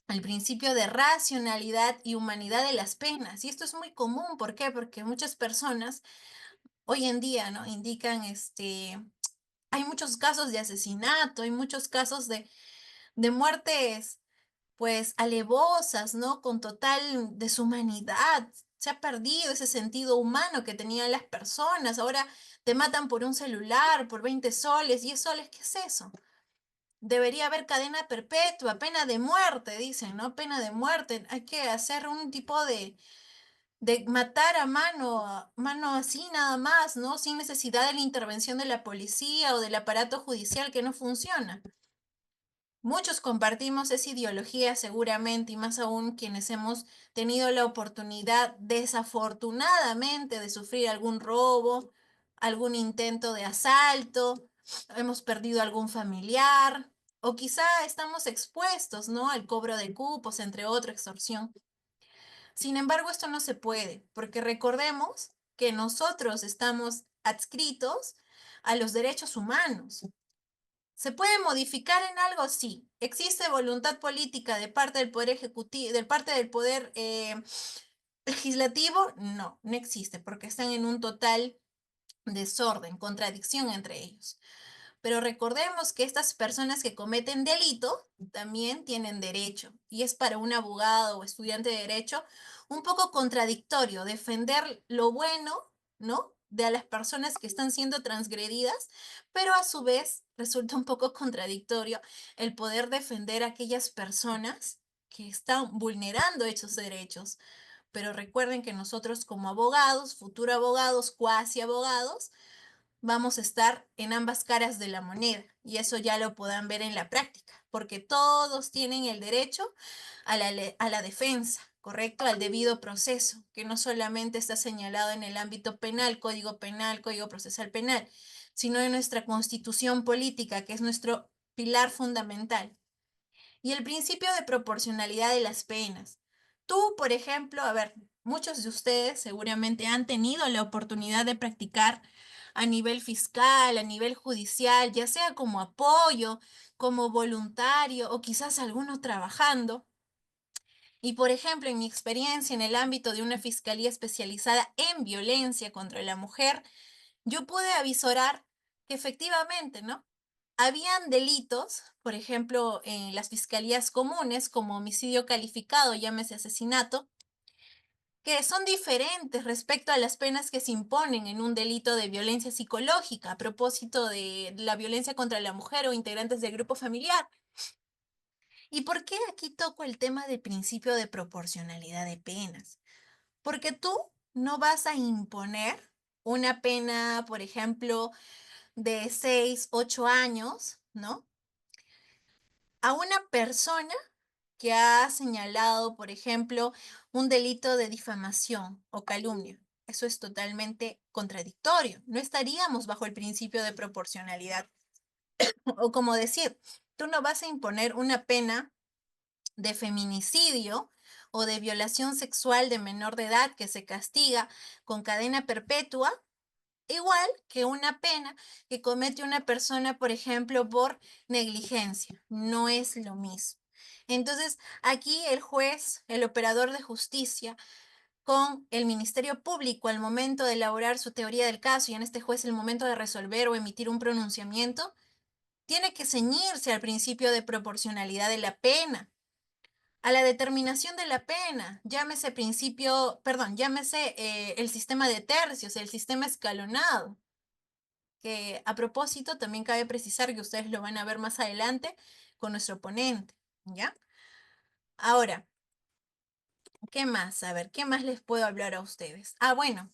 el principio de racionalidad y humanidad de las penas. Y esto es muy común, ¿por qué? Porque muchas personas hoy en día, ¿no? Indican, hay muchos casos de asesinato, hay muchos casos de muertes pues alevosas, ¿no? Con total deshumanidad. Se ha perdido ese sentido humano que tenían las personas. Ahora te matan por un celular, por 20 soles, 10 soles, ¿qué es eso? Debería haber cadena perpetua, pena de muerte, dicen, ¿no? Pena de muerte. Hay que hacer un tipo de matar a mano así nada más, ¿no? Sin necesidad de la intervención de la policía o del aparato judicial que no funciona. Muchos compartimos esa ideología seguramente y más aún quienes hemos tenido la oportunidad desafortunadamente de sufrir algún robo, algún intento de asalto, hemos perdido algún familiar o quizá estamos expuestos, ¿no? Al cobro de cupos, entre otra extorsión. Sin embargo, esto no se puede porque recordemos que nosotros estamos adscritos a los derechos humanos. ¿Se puede modificar en algo? Sí. ¿Existe voluntad política de parte del Poder Ejecutivo, de parte del Poder Legislativo? No, no existe, porque están en un total desorden, contradicción entre ellos. Pero recordemos que estas personas que cometen delito también tienen derecho, y es para un abogado o estudiante de derecho un poco contradictorio defender lo bueno, ¿no? De a las personas que están siendo transgredidas, pero a su vez resulta un poco contradictorio el poder defender a aquellas personas que están vulnerando esos derechos. Pero recuerden que nosotros como abogados, futuros abogados, cuasi abogados, vamos a estar en ambas caras de la moneda y eso ya lo podrán ver en la práctica, porque todos tienen el derecho a la defensa, ¿correcto? Al debido proceso, que no solamente está señalado en el ámbito penal, Código Procesal Penal, sino en nuestra constitución política, que es nuestro pilar fundamental. Y el principio de proporcionalidad de las penas. Tú, por ejemplo, a ver, muchos de ustedes seguramente han tenido la oportunidad de practicar a nivel fiscal, a nivel judicial, ya sea como apoyo, como voluntario o quizás alguno trabajando. Y por ejemplo, en mi experiencia en el ámbito de una fiscalía especializada en violencia contra la mujer, yo pude avisorar que efectivamente, ¿no? Habían delitos, por ejemplo, en las fiscalías comunes, como homicidio calificado, llámese asesinato, que son diferentes respecto a las penas que se imponen en un delito de violencia psicológica a propósito de la violencia contra la mujer o integrantes del grupo familiar. ¿Y por qué aquí toco el tema del principio de proporcionalidad de penas? Porque tú no vas a imponer una pena, por ejemplo, de 6, 8 años, ¿no? A una persona que ha señalado, por ejemplo, un delito de difamación o calumnia. Eso es totalmente contradictorio. No estaríamos bajo el principio de proporcionalidad. O como decir, tú no vas a imponer una pena de feminicidio o de violación sexual de menor de edad que se castiga con cadena perpetua, igual que una pena que comete una persona, por ejemplo, por negligencia. No es lo mismo. Entonces, aquí el juez, el operador de justicia, con el Ministerio Público al momento de elaborar su teoría del caso y en este juez el momento de resolver o emitir un pronunciamiento, tiene que ceñirse al principio de proporcionalidad de la pena, a la determinación de la pena, llámese principio, perdón, llámese el sistema de tercios, el sistema escalonado. que a propósito también cabe precisar que ustedes lo van a ver más adelante con nuestro ponente, ¿ya? Ahora, ¿qué más? A ver, ¿qué más les puedo hablar a ustedes? Ah, bueno,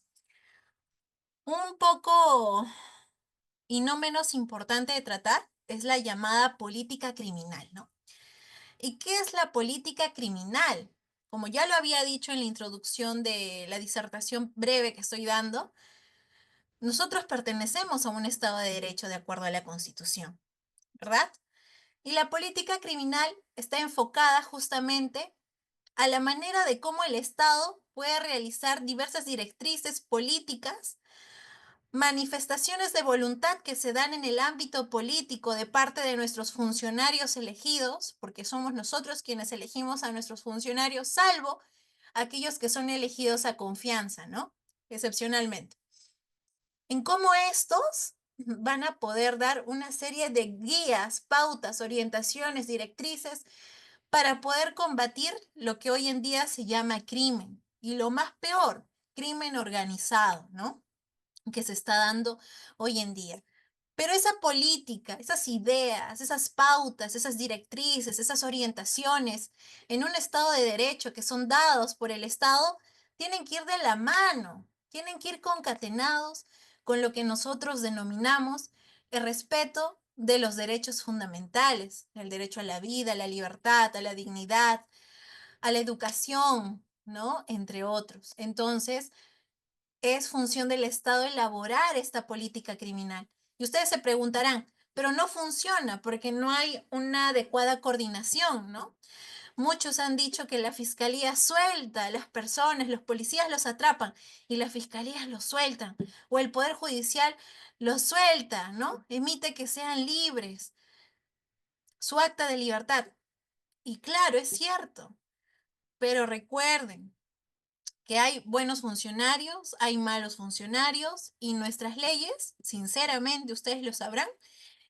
un poco y no menos importante de tratar es la llamada política criminal, ¿no? ¿Y qué es la política criminal? Como ya lo había dicho en la introducción de la disertación breve que estoy dando, nosotros pertenecemos a un Estado de Derecho de acuerdo a la Constitución, ¿verdad? Y la política criminal está enfocada justamente a la manera de cómo el Estado puede realizar diversas directrices políticas, manifestaciones de voluntad que se dan en el ámbito político de parte de nuestros funcionarios elegidos, porque somos nosotros quienes elegimos a nuestros funcionarios, salvo aquellos que son elegidos a confianza, ¿no? Excepcionalmente. En cómo estos van a poder dar una serie de guías, pautas, orientaciones, directrices para poder combatir lo que hoy en día se llama crimen. Y lo más peor, crimen organizado, ¿no? Que se está dando hoy en día. Pero esa política, esas ideas, esas pautas, esas directrices, esas orientaciones en un Estado de Derecho que son dados por el Estado, tienen que ir de la mano, tienen que ir concatenados con lo que nosotros denominamos el respeto de los derechos fundamentales, el derecho a la vida, a la libertad, a la dignidad, a la educación, ¿no? Entre otros. Entonces, es función del Estado elaborar esta política criminal. Y ustedes se preguntarán, pero no funciona porque no hay una adecuada coordinación, ¿no? Muchos han dicho que la fiscalía suelta a las personas, los policías los atrapan y las fiscalías los sueltan, o el Poder Judicial los suelta, ¿no? Emite que sean libres, su acta de libertad. Y claro, es cierto, pero recuerden, que hay buenos funcionarios, hay malos funcionarios y nuestras leyes, sinceramente, ustedes lo sabrán,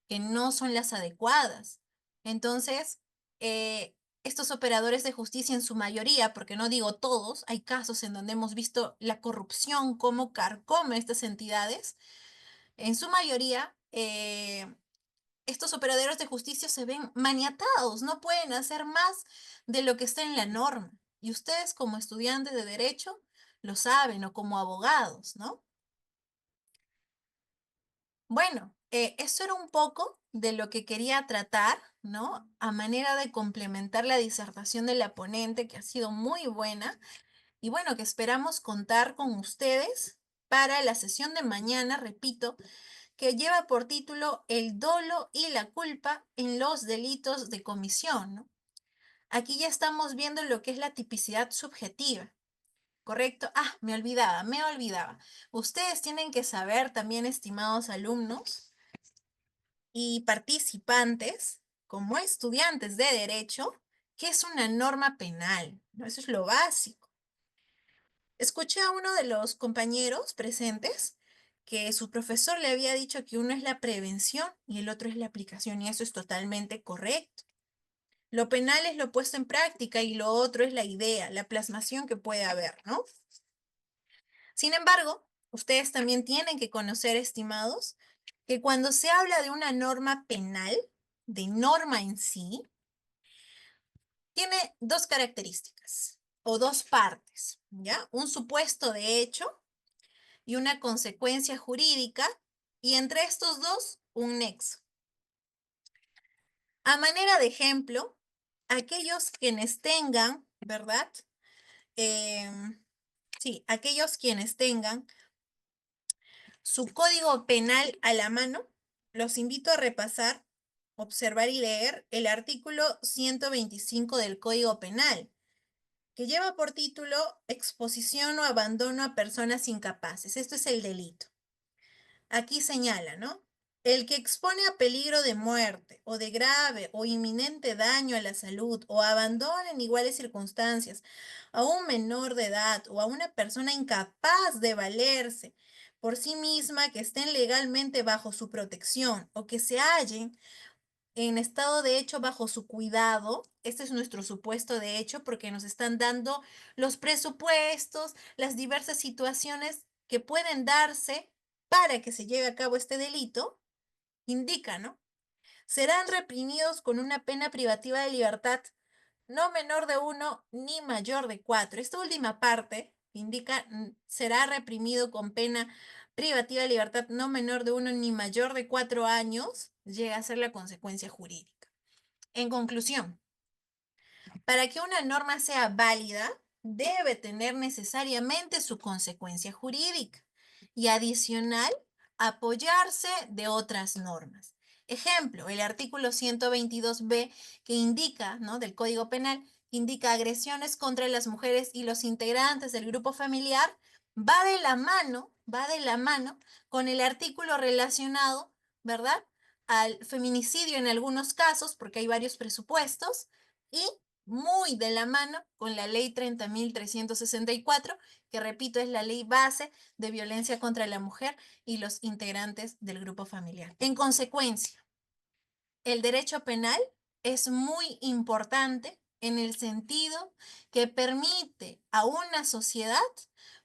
que no son las adecuadas. Entonces, estos operadores de justicia en su mayoría, porque no digo todos, hay casos en donde hemos visto la corrupción, cómo carcome estas entidades, en su mayoría, estos operadores de justicia se ven maniatados, no pueden hacer más de lo que está en la norma. Y ustedes como estudiantes de derecho lo saben, o como abogados, ¿no? Bueno, eso era un poco de lo que quería tratar, ¿no? A manera de complementar la disertación de la ponente, que ha sido muy buena, y bueno, que esperamos contar con ustedes para la sesión de mañana, repito, que lleva por título El dolo y la culpa en los delitos de comisión, ¿no? Aquí ya estamos viendo lo que es la tipicidad subjetiva, ¿correcto? Ah, me olvidaba, me olvidaba. Ustedes tienen que saber también, estimados alumnos y participantes, como estudiantes de derecho, qué es una norma penal, ¿no? Eso es lo básico. Escuché a uno de los compañeros presentes que su profesor le había dicho que uno es la prevención y el otro es la aplicación, y eso es totalmente correcto. Lo penal es lo puesto en práctica y lo otro es la idea, la plasmación que puede haber, ¿no? Sin embargo, ustedes también tienen que conocer, estimados, que cuando se habla de una norma penal, de norma en sí, tiene dos características o dos partes, ¿ya? Un supuesto de hecho y una consecuencia jurídica, y entre estos dos, un nexo. A manera de ejemplo, aquellos quienes tengan, ¿verdad? Sí, aquellos quienes tengan su código penal a la mano, los invito a repasar, observar y leer el artículo 125 del Código Penal, que lleva por título Exposición o abandono a personas incapaces. Esto es el delito. Aquí señala, ¿no? El que expone a peligro de muerte o de grave o inminente daño a la salud o abandona en iguales circunstancias a un menor de edad o a una persona incapaz de valerse por sí misma, que estén legalmente bajo su protección o que se hallen en estado de hecho bajo su cuidado. Este es nuestro supuesto de hecho, porque nos están dando los presupuestos, las diversas situaciones que pueden darse para que se lleve a cabo este delito, indica, ¿no? Serán reprimidos con una pena privativa de libertad no menor de 1 ni mayor de 4. Esta última parte indica será reprimido con pena privativa de libertad no menor de 1 ni mayor de 4 años, llega a ser la consecuencia jurídica. En conclusión, para que una norma sea válida, debe tener necesariamente su consecuencia jurídica y adicional apoyarse de otras normas. Ejemplo, el artículo 122b que indica, ¿no?, del Código Penal, indica agresiones contra las mujeres y los integrantes del grupo familiar, va de la mano con el artículo relacionado, ¿verdad?, al feminicidio en algunos casos, porque hay varios presupuestos, y muy de la mano con la ley 30.364, que repito, es la ley base de violencia contra la mujer y los integrantes del grupo familiar. En consecuencia, el derecho penal es muy importante en el sentido que permite a una sociedad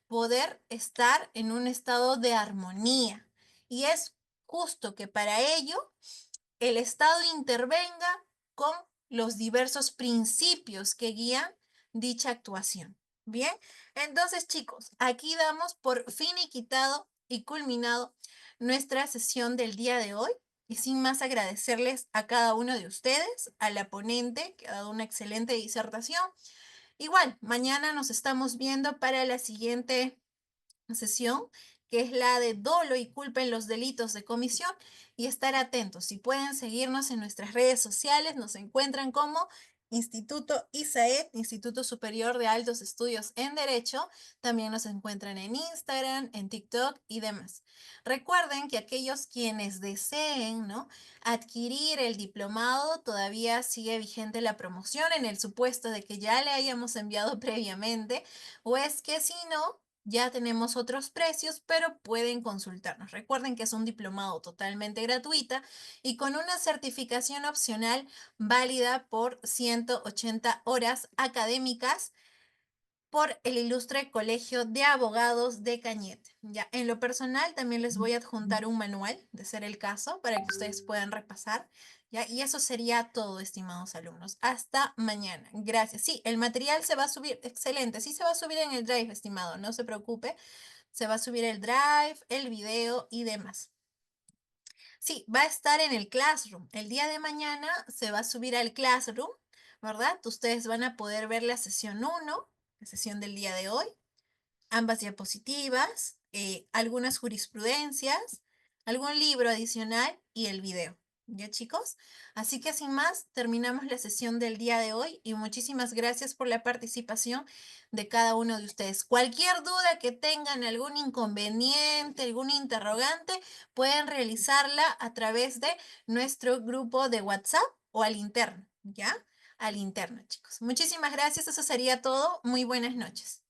poder estar en un estado de armonía. Y es justo que para ello el Estado intervenga con los diversos principios que guían dicha actuación. Bien, entonces chicos, aquí damos por finiquitado y culminado nuestra sesión del día de hoy. Y sin más agradecerles a cada uno de ustedes, a la ponente que ha dado una excelente disertación. Igual, mañana nos estamos viendo para la siguiente sesión, que es la de dolo y culpa en los delitos de comisión, y estar atentos. Si pueden seguirnos en nuestras redes sociales, nos encuentran como Instituto ISAED, Instituto Superior de Altos Estudios en Derecho. También nos encuentran en Instagram, en TikTok y demás. Recuerden que aquellos quienes deseen, ¿no?, adquirir el diplomado, todavía sigue vigente la promoción en el supuesto de que ya le hayamos enviado previamente, o es que si no, ya tenemos otros precios, pero pueden consultarnos. Recuerden que es un diplomado totalmente gratuita y con una certificación opcional válida por 180 horas académicas por el Ilustre Colegio de Abogados de Cañete. Ya, en lo personal también les voy a adjuntar un manual, de ser el caso, para que ustedes puedan repasar. ¿Ya? Y eso sería todo, estimados alumnos. Hasta mañana. Gracias. Sí, el material se va a subir. Excelente. Sí se va a subir en el Drive, estimado. No se preocupe. Se va a subir el Drive, el video y demás. Sí, va a estar en el Classroom. El día de mañana se va a subir al Classroom, ¿verdad? Ustedes van a poder ver la sesión 1, la sesión del día de hoy, ambas diapositivas, algunas jurisprudencias, algún libro adicional y el video. ¿Ya, chicos? Así que sin más, terminamos la sesión del día de hoy y muchísimas gracias por la participación de cada uno de ustedes. Cualquier duda que tengan, algún inconveniente, algún interrogante, pueden realizarla a través de nuestro grupo de WhatsApp o al interno, ¿ya? Al interno, chicos. Muchísimas gracias, eso sería todo. Muy buenas noches.